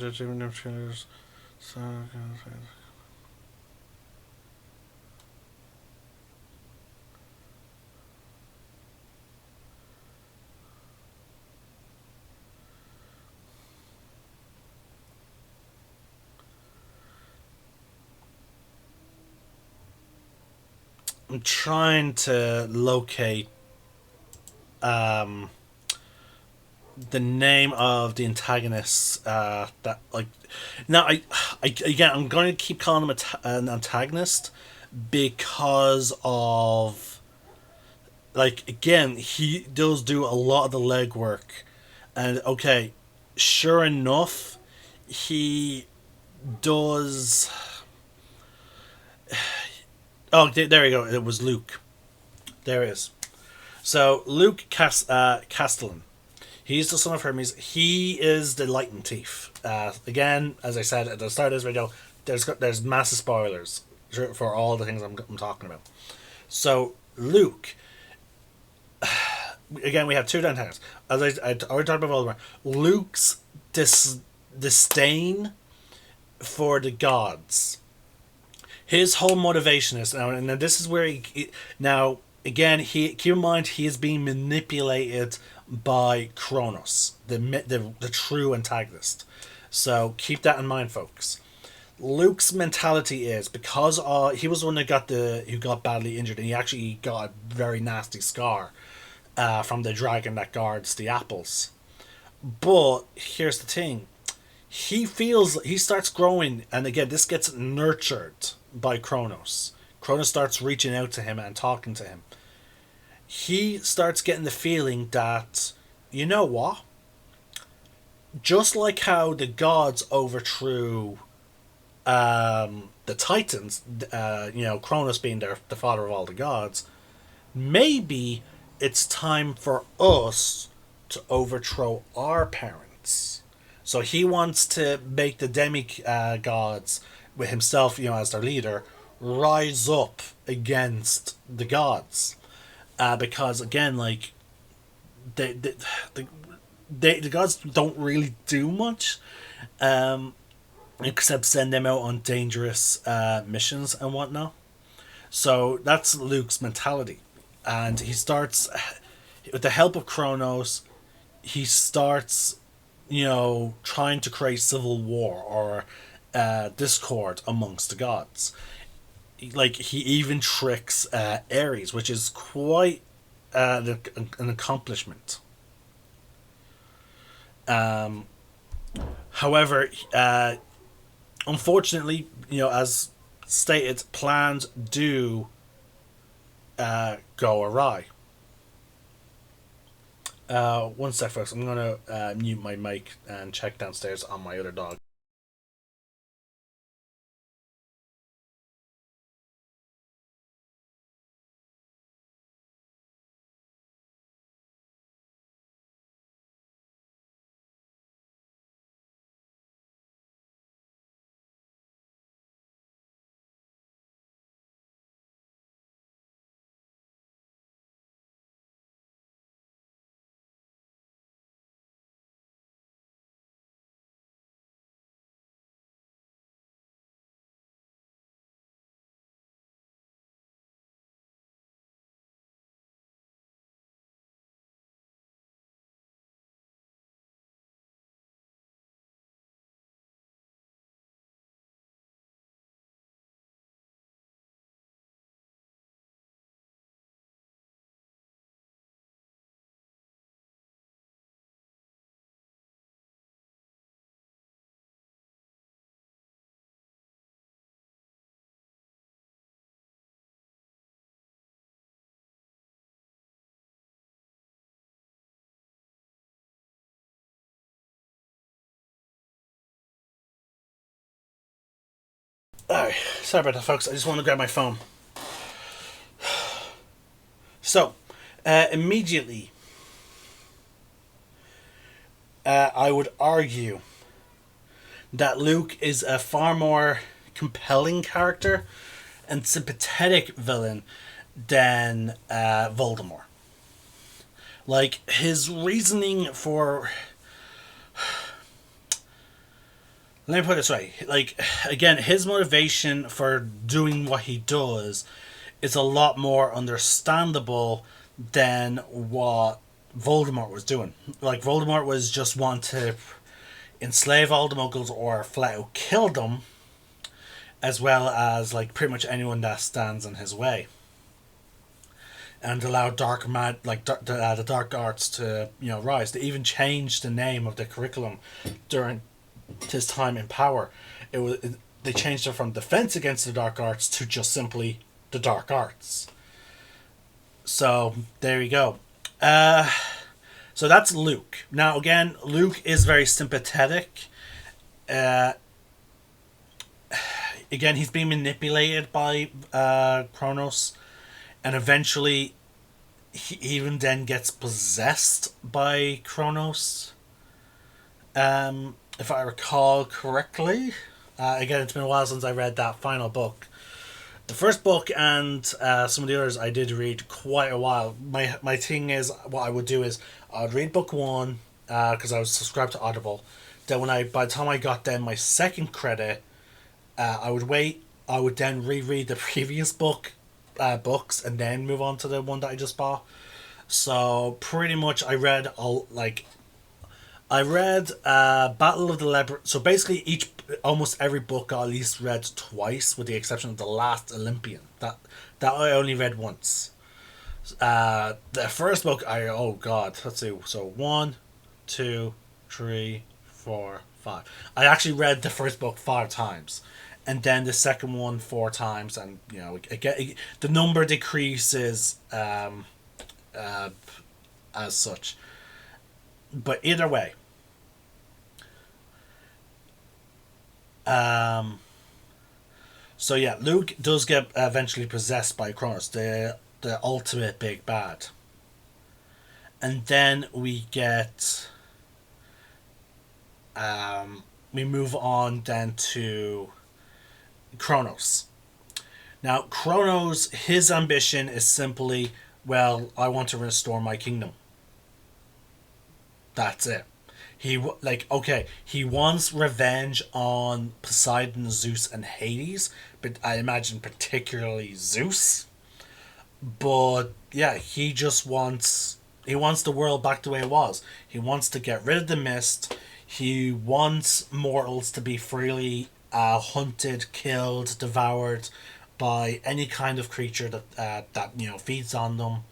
S1: I'm trying to locate the name of the antagonists that, like, now again, I'm going to keep calling him an antagonist because of, like, again, he does do a lot of the legwork, and okay, sure enough, he does. Oh, there we go. It was Luke. There it is. So Luke Castellan. He's the son of Hermes. He is the Lightning Thief. Again, as I said at the start of this video, there's massive spoilers for all the things I'm talking about. So Luke. Again, we have two antagonists. As I already talked about Voldemort. Luke's disdain for the gods. His whole motivation is now, and this is where now again, keep in mind, he is being manipulated by Kronos, the true antagonist. So keep that in mind, folks. Luke's mentality is, because he was the one that who got badly injured, and he actually got a very nasty scar from the dragon that guards the apples. But here's the thing: he starts growing, and again, this gets nurtured by Kronos. Kronos starts reaching out to him and talking to him. He starts getting the feeling that, you know what? Just like how the gods overthrew the Titans, Kronos being the father of all the gods, maybe it's time for us to overthrow our parents. So he wants to make the demigods, with himself, as their leader, rise up against the gods. Because again, like the, the, the gods don't really do much, except send them out on dangerous missions and whatnot. So that's Luke's mentality, and he starts, with the help of Kronos, he starts, trying to create civil war or discord amongst the gods. Like, he even tricks Ares, which is quite an accomplishment. However, unfortunately, as stated, plans do go awry. One sec, folks. I'm gonna mute my mic and check downstairs on my other dog. Alright, sorry about that, folks. I just want to grab my phone. So, immediately, I would argue that Luke is a far more compelling character and sympathetic villain than Voldemort. Like, his reasoning for. Let me put it this way. Like, again, his motivation for doing what he does is a lot more understandable than what Voldemort was doing. Like, Voldemort was just wanting to enslave all the Muggles or flat out kill them, as well as, like, pretty much anyone that stands in his way, and allow the dark arts to rise. They even changed the name of the curriculum during his time in power. They changed it from Defense Against the Dark Arts to just simply the Dark Arts. So there you go. So that's Luke. Now again, Luke is very sympathetic. Again, he's being manipulated by Kronos, and eventually he even then gets possessed by Kronos. If I recall correctly. Again, it's been a while since I read that final book. The first book and some of the others I did read quite a while. My thing is, what I would do is I'd read book one because I was subscribed to Audible. Then by the time I got then my second credit, I would wait. I would then reread the previous books and then move on to the one that I just bought. So pretty much I read Battle of the Labyrinth. So basically, almost every book I at least read twice, with the exception of the last Olympian. That I only read once. The first book, I oh god, let's see. So one, two, three, four, five. I actually read the first book 5 times, and then the second one 4 times, and the number decreases uh, as such. But either way, um, so yeah, Luke does get eventually possessed by Kronos, the ultimate big bad, and then we move on then to Kronos. Now, Kronos, his ambition is simply, well, I want to restore my kingdom. That's it. He wants revenge on Poseidon, Zeus, and Hades, but I imagine particularly Zeus. But yeah, he wants the world back the way it was. He wants to get rid of the mist. He wants mortals to be freely hunted, killed, devoured by any kind of creature that feeds on them.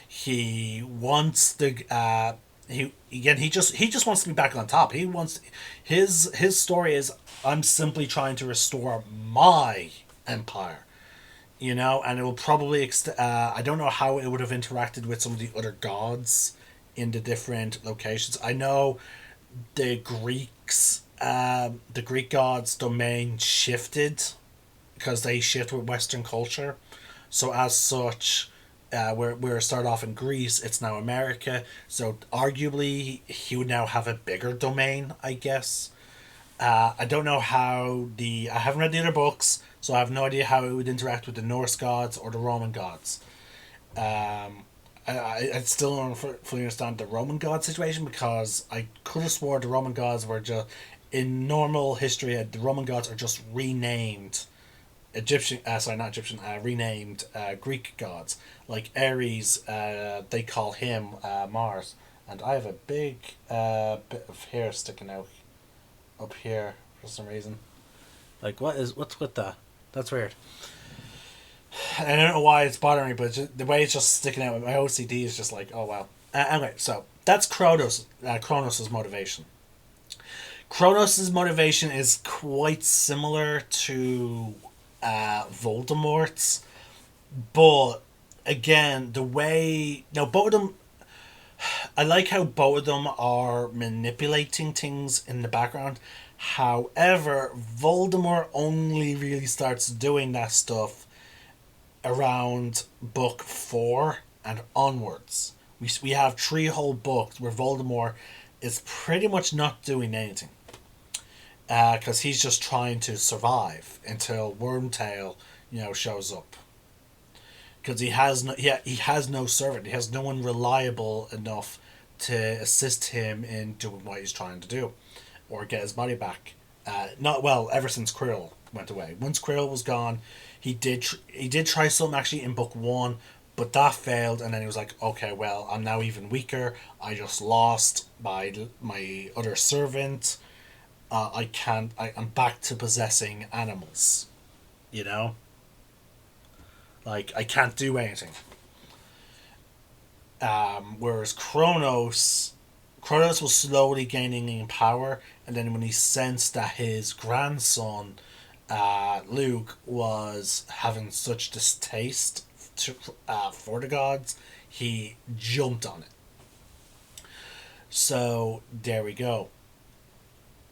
S1: He wants the he just wants to be back on top. He wants his story is, I'm simply trying to restore my empire. And it will probably I don't know how it would have interacted with some of the other gods in the different locations. I know the Greek gods' domain shifted because they shift with Western culture. So as such, we're start off in Greece. It's now America. So arguably, he would now have a bigger domain, I guess. I don't know I haven't read the other books, so I have no idea how it would interact with the Norse gods or the Roman gods. I still don't fully understand the Roman god situation, because I could have swore the Roman gods were just, in normal history, the Roman gods are just renamed Egyptian, sorry, not Egyptian, renamed Greek gods. Like Ares, they call him Mars. And I have a big bit of hair sticking out up here for some reason. Like, what's with that? That's weird. I don't know why it's bothering me, but the way it's just sticking out, my OCD is just like, oh wow. Anyway, so that's Kronos' motivation. Kronos' motivation is quite similar to Voldemort's, but again, the way now both of them, I like how both of them are manipulating things in the background. However, Voldemort only really starts doing that stuff around book 4 and onwards. We have 3 whole books where Voldemort is pretty much not doing anything, because he's just trying to survive until Wormtail, shows up. Because he has no servant. He has no one reliable enough to assist him in doing what he's trying to do, or get his body back. Not well ever since Quirrell went away. Once Quirrell was gone, he did try something actually in book 1, but that failed, and then he was like, okay, well, I'm now even weaker. I just lost my other servant. I'm back to possessing animals. You know? Like, I can't do anything. Whereas Kronos was slowly gaining in power, and then when he sensed that his grandson, Luke, was having such distaste for the gods, he jumped on it. So there we go.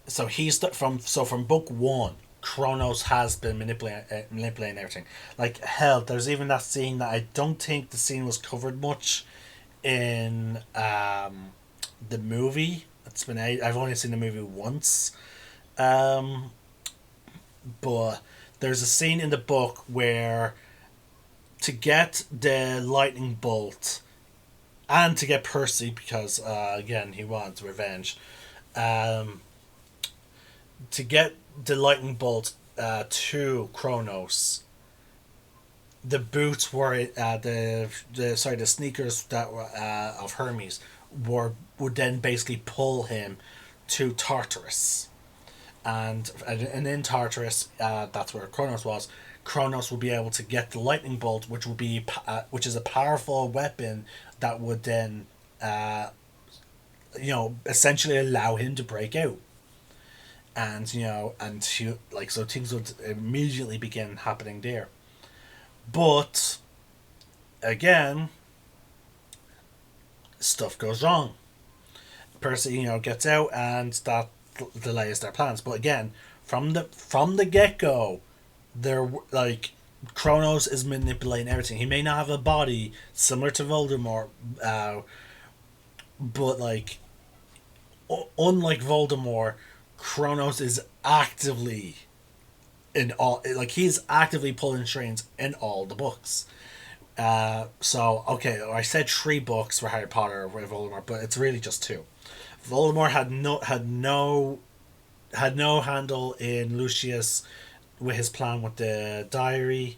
S1: So from book 1, Kronos has been manipulating everything. Like hell, there's even that scene that I don't think the scene was covered much in the movie. I've only seen the movie once, but there's a scene in the book where, to get the lightning bolt and to get Percy, because again he wants revenge, to get the lightning bolt to Kronos, the boots were the sneakers that were of Hermes would then basically pull him to Tartarus, and in Tartarus, that's where Kronos was. Kronos will be able to get the lightning bolt, which is a powerful weapon that would then, essentially allow him to break out. And so things would immediately begin happening there. But again, stuff goes wrong. Percy, gets out, and that delays their plans. But again, from the get go, they're like Kronos is manipulating everything. He may not have a body similar to Voldemort, but unlike Voldemort, Kronos is actively in all he's actively pulling strings in all the books. So okay, I said 3 books for Harry Potter with Voldemort, but it's really just 2. Voldemort had no handle in Lucius with his plan with the diary.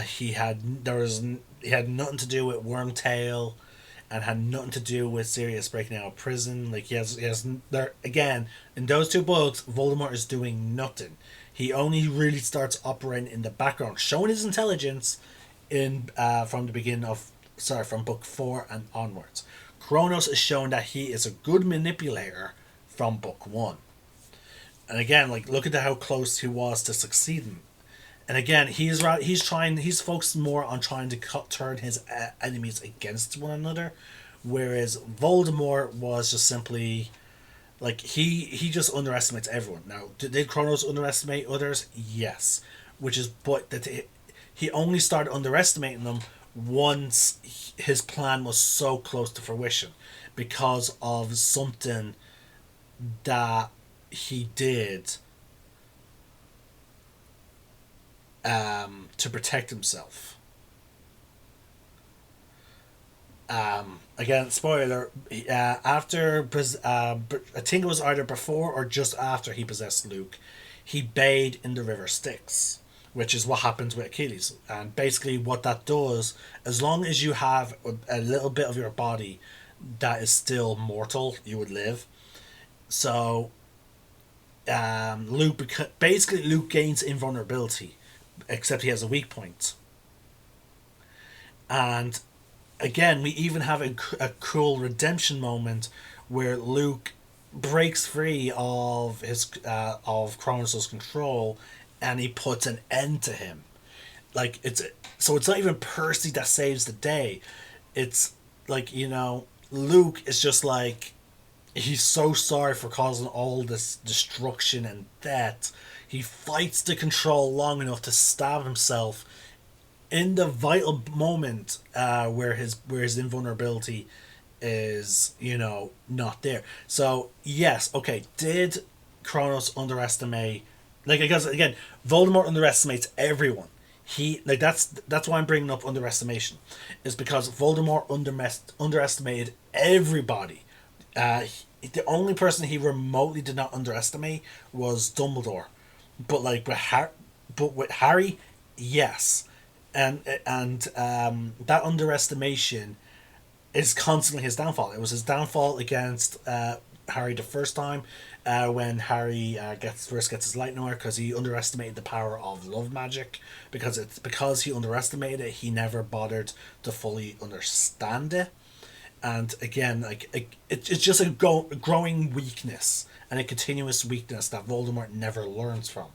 S1: He had nothing to do with Wormtail, and had nothing to do with Sirius breaking out of prison. He has there again in those 2 books. Voldemort is doing nothing. He only really starts operating in the background, showing his intelligence in from the beginning of from book 4 and onwards. Kronos is showing that he is a good manipulator from book 1. And again, look at how close he was to succeeding. And again, he's focused more on trying to turn his enemies against one another, whereas Voldemort was just simply he just underestimates everyone. Now, did Kronos underestimate others? Yes, he only started underestimating them once his plan was so close to fruition, because of something that he did to protect himself. Again, spoiler. After I think it was either before or just after he possessed Luke, he bathed in the river Styx, which is what happens with Achilles. And basically, what that does, as long as you have a little bit of your body that is still mortal, you would live. So, Luke gains invulnerability, except he has a weak point. And again, we even have a cool redemption moment where Luke breaks free of of Kronos' control, and he puts an end to him. It's not even Percy that saves the day. It's Luke is just he's so sorry for causing all this destruction and death. He fights the control long enough to stab himself in the vital moment where his invulnerability is not there. So yes, okay, did Kronos underestimate? Because again, Voldemort underestimates everyone. That's why I'm bringing up underestimation, is because Voldemort underestimated everybody. The only person he remotely did not underestimate was Dumbledore, but with Harry, yes, and that underestimation is constantly his downfall. It was his downfall against Harry the first time, when Harry first gets his lightning hour, because he underestimated the power of love magic. Because he underestimated it, he never bothered to fully understand it. And again, it's just a growing weakness and a continuous weakness that Voldemort never learns from.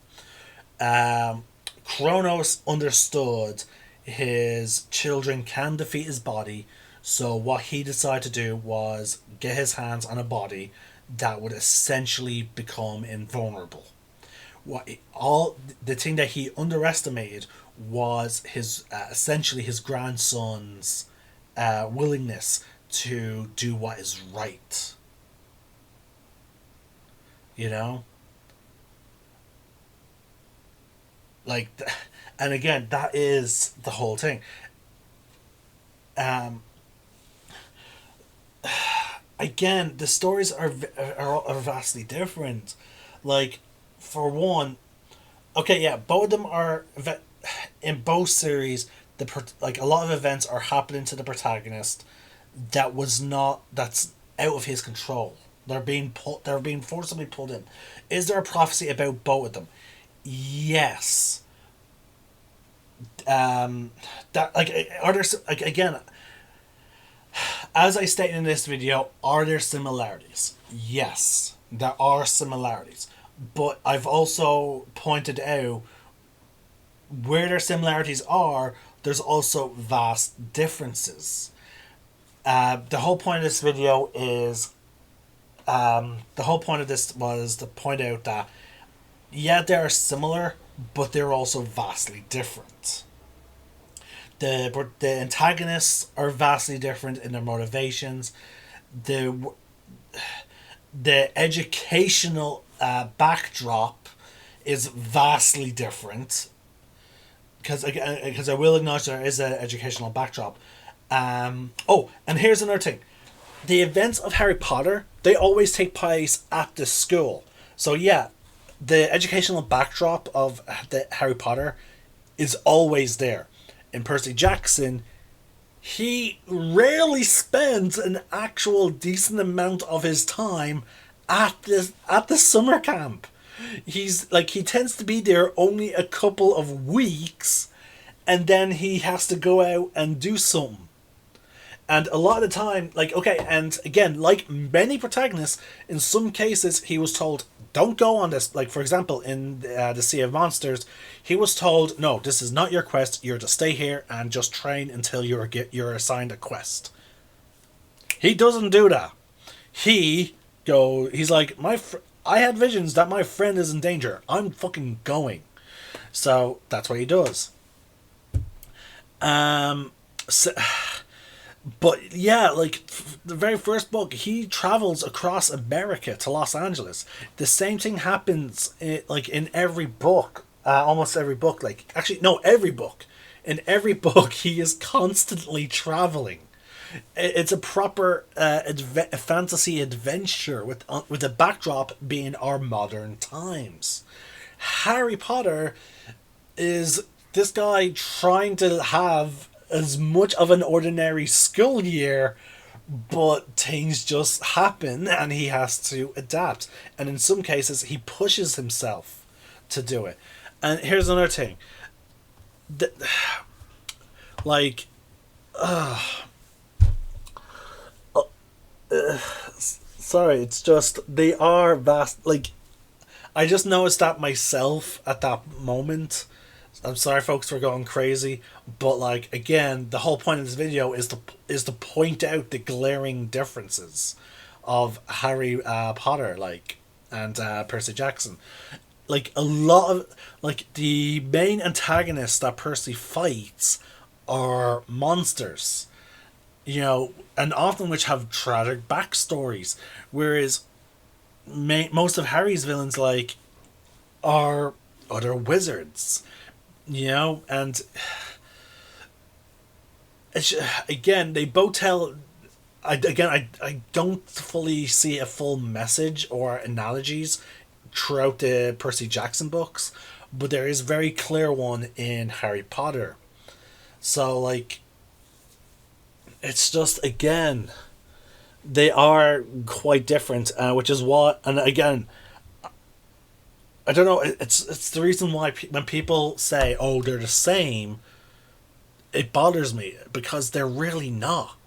S1: Kronos understood his children can defeat his body, so what he decided to do was get his hands on a body that would essentially become invulnerable. The thing that he underestimated was his essentially his grandson's willingness to do what is right. And again, that is the whole thing. Again, the stories are vastly different. For one, okay, yeah, both of them are in both series. A lot of events are happening to the protagonist that's out of his control. They're being forcibly pulled in. Is there a prophecy about both of them? Yes. That like are there like again, as I stated in this video, are there similarities? Yes, there are similarities. But I've also pointed out where their similarities are, there's also vast differences. The whole point of this video is the whole point of this was to point out that yeah, they are similar, but they're also vastly different. The antagonists are vastly different in their motivations. The the educational backdrop is vastly different because I will acknowledge there is an educational backdrop. Oh, and here's another thing: the events of Harry Potter, they always take place at the school. So yeah, the educational backdrop of the Harry Potter is always there. In Percy Jackson, he rarely spends an actual decent amount of his time at the summer camp. He tends to be there only a couple of weeks, and then he has to go out and do something. And a lot of the time, like, okay, and again, like many protagonists, in some cases, he was told, don't go on this. Like, for example, in the Sea of Monsters, he was told, no, this is not your quest. You're to stay here and just train until you're assigned a quest. He doesn't do that. He's like, I had visions that my friend is in danger. I'm fucking going. So, that's what he does. So, but yeah, like the very first book, he travels across America to Los Angeles. The same thing happens in every book, almost every book. Like actually, no, every book. In every book, he is constantly traveling. It's a proper fantasy adventure with the backdrop being our modern times. Harry Potter is this guy trying to have as much of an ordinary school year, but things just happen and he has to adapt. And in some cases, he pushes himself to do it. And here's another thing. Like, sorry, it's just, they are vast. Like, I just noticed that myself at that moment. I'm sorry, folks, for going crazy, but like again, the whole point of this video is to point out the glaring differences of Harry Potter, and Percy Jackson. Like a lot of the main antagonists that Percy fights are monsters, and often which have tragic backstories, whereas most of Harry's villains are other wizards. And it's, again, they both tell. I don't fully see a full message or analogies throughout the Percy Jackson books, but there is very clear one in Harry Potter. So it's just again, they are quite different, which is what, and again, I don't know. It's the reason why when people say, "Oh, they're the same," it bothers me because they're really not.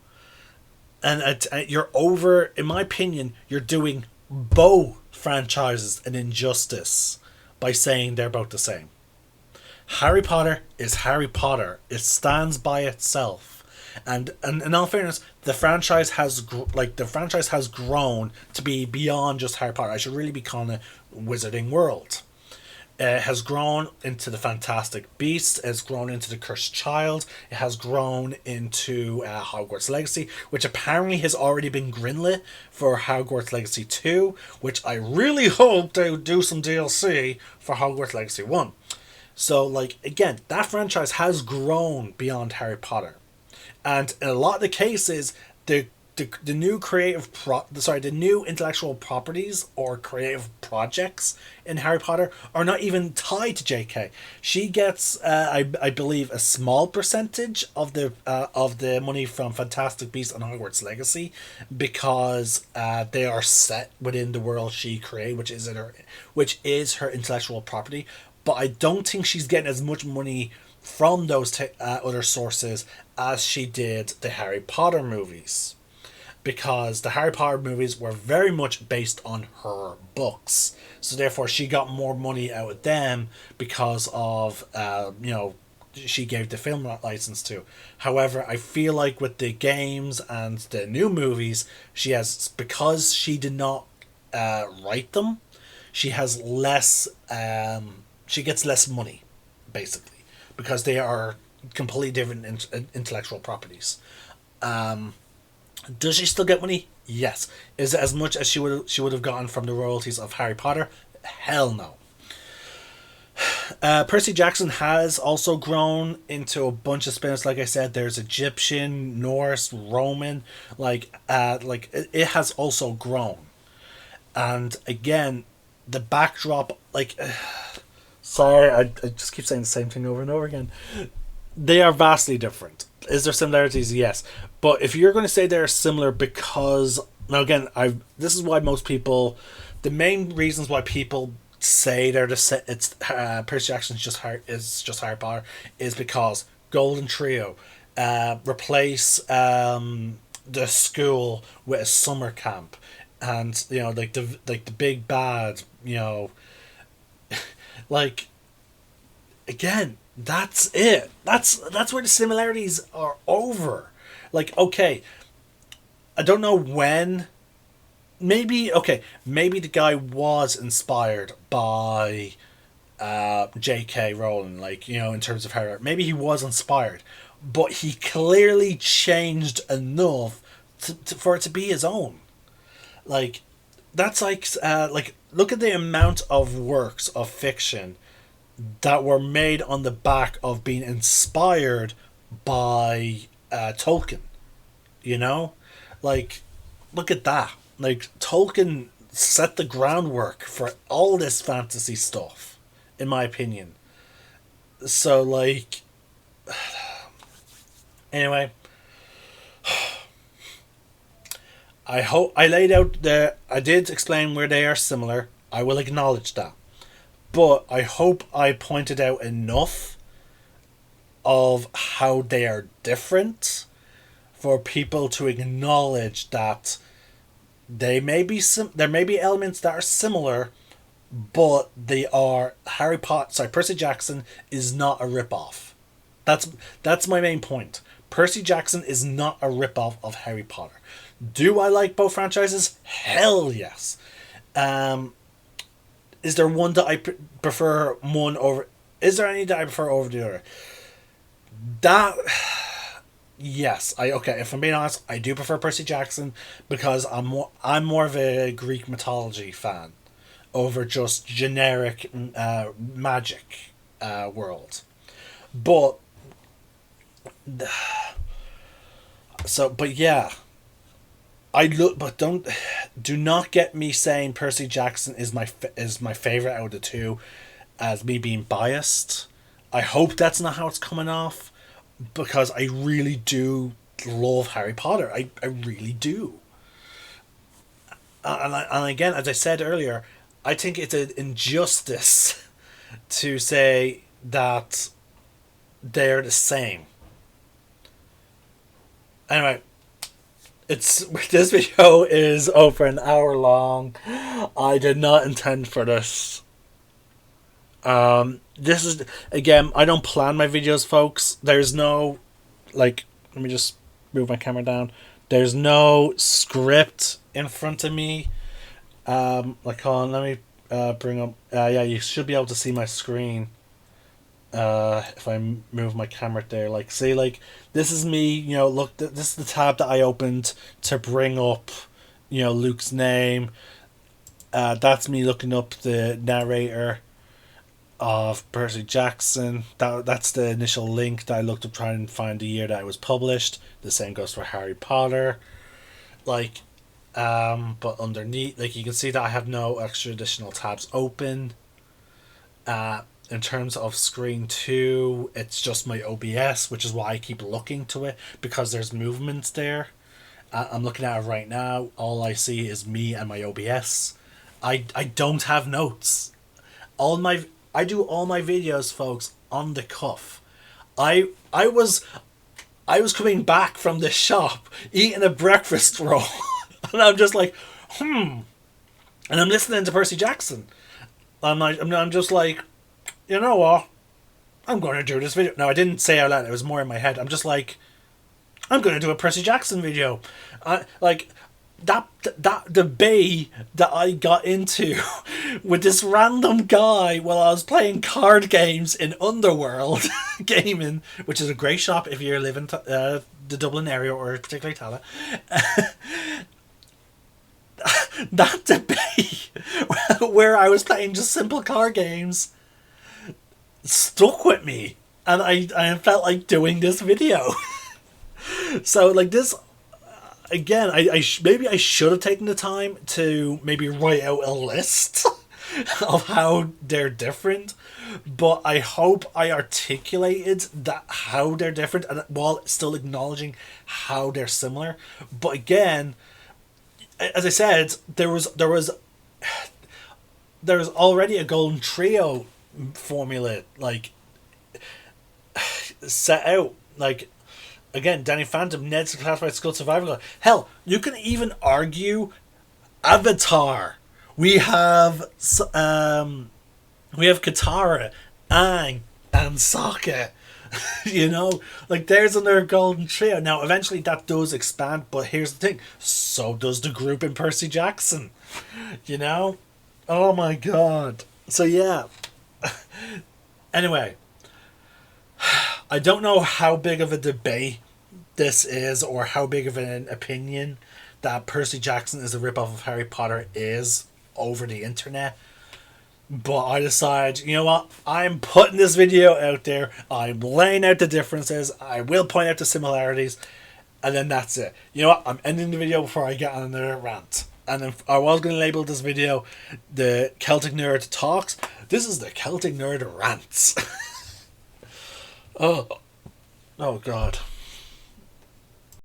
S1: And you're over, in my opinion, you're doing both franchises an injustice by saying they're both the same. Harry Potter is Harry Potter. It stands by itself, and in all fairness, the franchise has grown to be beyond just Harry Potter. I should really be calling it Wizarding World. It has grown into the Fantastic Beasts. It has grown into the Cursed Child. It has grown into Hogwarts Legacy, which apparently has already been greenlit for Hogwarts Legacy 2, which I really hope they will do some DLC for Hogwarts Legacy 1. So, again, that franchise has grown beyond Harry Potter. And in a lot of the cases, the the new the new intellectual properties or creative projects in Harry Potter are not even tied to J.K. She gets, I believe, a small percentage of the money from Fantastic Beasts and Hogwarts Legacy, because they are set within the world she created, which is her intellectual property. But I don't think she's getting as much money from those other sources as she did the Harry Potter movies, because the Harry Potter movies were very much based on her books. So therefore, she got more money out of them because of she gave the film license to. However, I feel like with the games and the new movies, because she did not write them, she has less. She gets less money, basically, because they are completely different intellectual properties. Does she still get money? Yes. Is it as much as she would have gotten from the royalties of Harry Potter? Hell no. Percy Jackson has also grown into a bunch of spin-offs. Like I said, there's Egyptian, Norse, Roman. It has also grown. And again, the backdrop, sorry, I just keep saying the same thing over and over again. They are vastly different. Is there similarities? Yes. But if you're going to say they're similar because... Now again, this is why most people... The main reasons why people say they're Percy Jackson is just Harry Potter is because Golden Trio, replace the school with a summer camp, and the big bad, again, that's it. That's where the similarities are over. Okay, I don't know when. Maybe the guy was inspired by J.K. Rowling, in terms of Harry. Maybe he was inspired, but he clearly changed enough for it to be his own. That's look at the amount of works of fiction that were made on the back of being inspired by Tolkien. Look at that. Tolkien set the groundwork for all this fantasy stuff, in my opinion. So, anyway, I did explain where they are similar. I will acknowledge that. But I hope I pointed out enough of how they are different for people to acknowledge that there may be elements that are similar, but they are Percy Jackson is not a ripoff. That's my main point. Percy Jackson is not a ripoff of Harry Potter. Do I like both franchises? Hell yes. Is there one that I prefer one over? Is there any that I prefer over the other? Yes. If I'm being honest, I do prefer Percy Jackson because I'm more of a Greek mythology fan over just generic magic world. But yeah. Do not get me saying Percy Jackson is my favorite out of the two, as me being biased. I hope that's not how it's coming off, because I really do love Harry Potter. I really do. And again, as I said earlier, I think it's an injustice to say that they're the same. Anyway, this video is over an hour long. I did not intend for this. This is, again, I don't plan my videos, folks. There's no, let me just move my camera down. There's no script in front of me. Let me bring up, yeah, you should be able to see my screen. If I move my camera there, this is me, look, this is the tab that I opened to bring up, Luke's name. That's me looking up the narrator of Percy Jackson. That's the initial link that I looked up trying to find the year that it was published. The same goes for Harry Potter. Like, but underneath, like, you can see that I have no extra additional tabs open. In terms of screen 2, it's just my OBS, which is why I keep looking to it, because there's movements there. I'm looking at it right now. All I see is me and my OBS. I don't have notes. I do all my videos, folks, on the cuff. I was coming back from the shop eating a breakfast roll, and I'm just like, and I'm listening to Percy Jackson. I'm just like, you know what? I'm going to do this video. No, I didn't say out loud. It was more in my head. I'm just like, I'm going to do a Percy Jackson video. Like, that debate that I got into with this random guy while I was playing card games in Underworld Gaming, which is a great shop if you live in the Dublin area, or particularly Tala. That debate where I was playing just simple card games stuck with me, and I felt like doing this video. So, like, this again, maybe I should have taken the time to maybe write out a list of how they're different, but I hope I articulated that how they're different, and while still acknowledging how they're similar. But again, as I said, there was already a golden trio formula, like, set out. Like, again, Danny Phantom, Ned's classified skull survival. Hell, you can even argue Avatar. We have Katara, Aang, and Sokka. You know, like, there's another golden trio. Now, eventually that does expand, but here's the thing: so does the group in Percy Jackson. You know, oh my god. So yeah. Anyway, I don't know how big of a debate this is, or how big of an opinion that Percy Jackson is a ripoff of Harry Potter is over the internet. But I decided, you know what? I'm putting this video out there. I'm laying out the differences. I will point out the similarities. And then that's it. You know what? I'm ending the video before I get on another rant. And if I was going to label this video the Celtic Nerd Talks, this is the Celtic Nerd Rants. Oh God.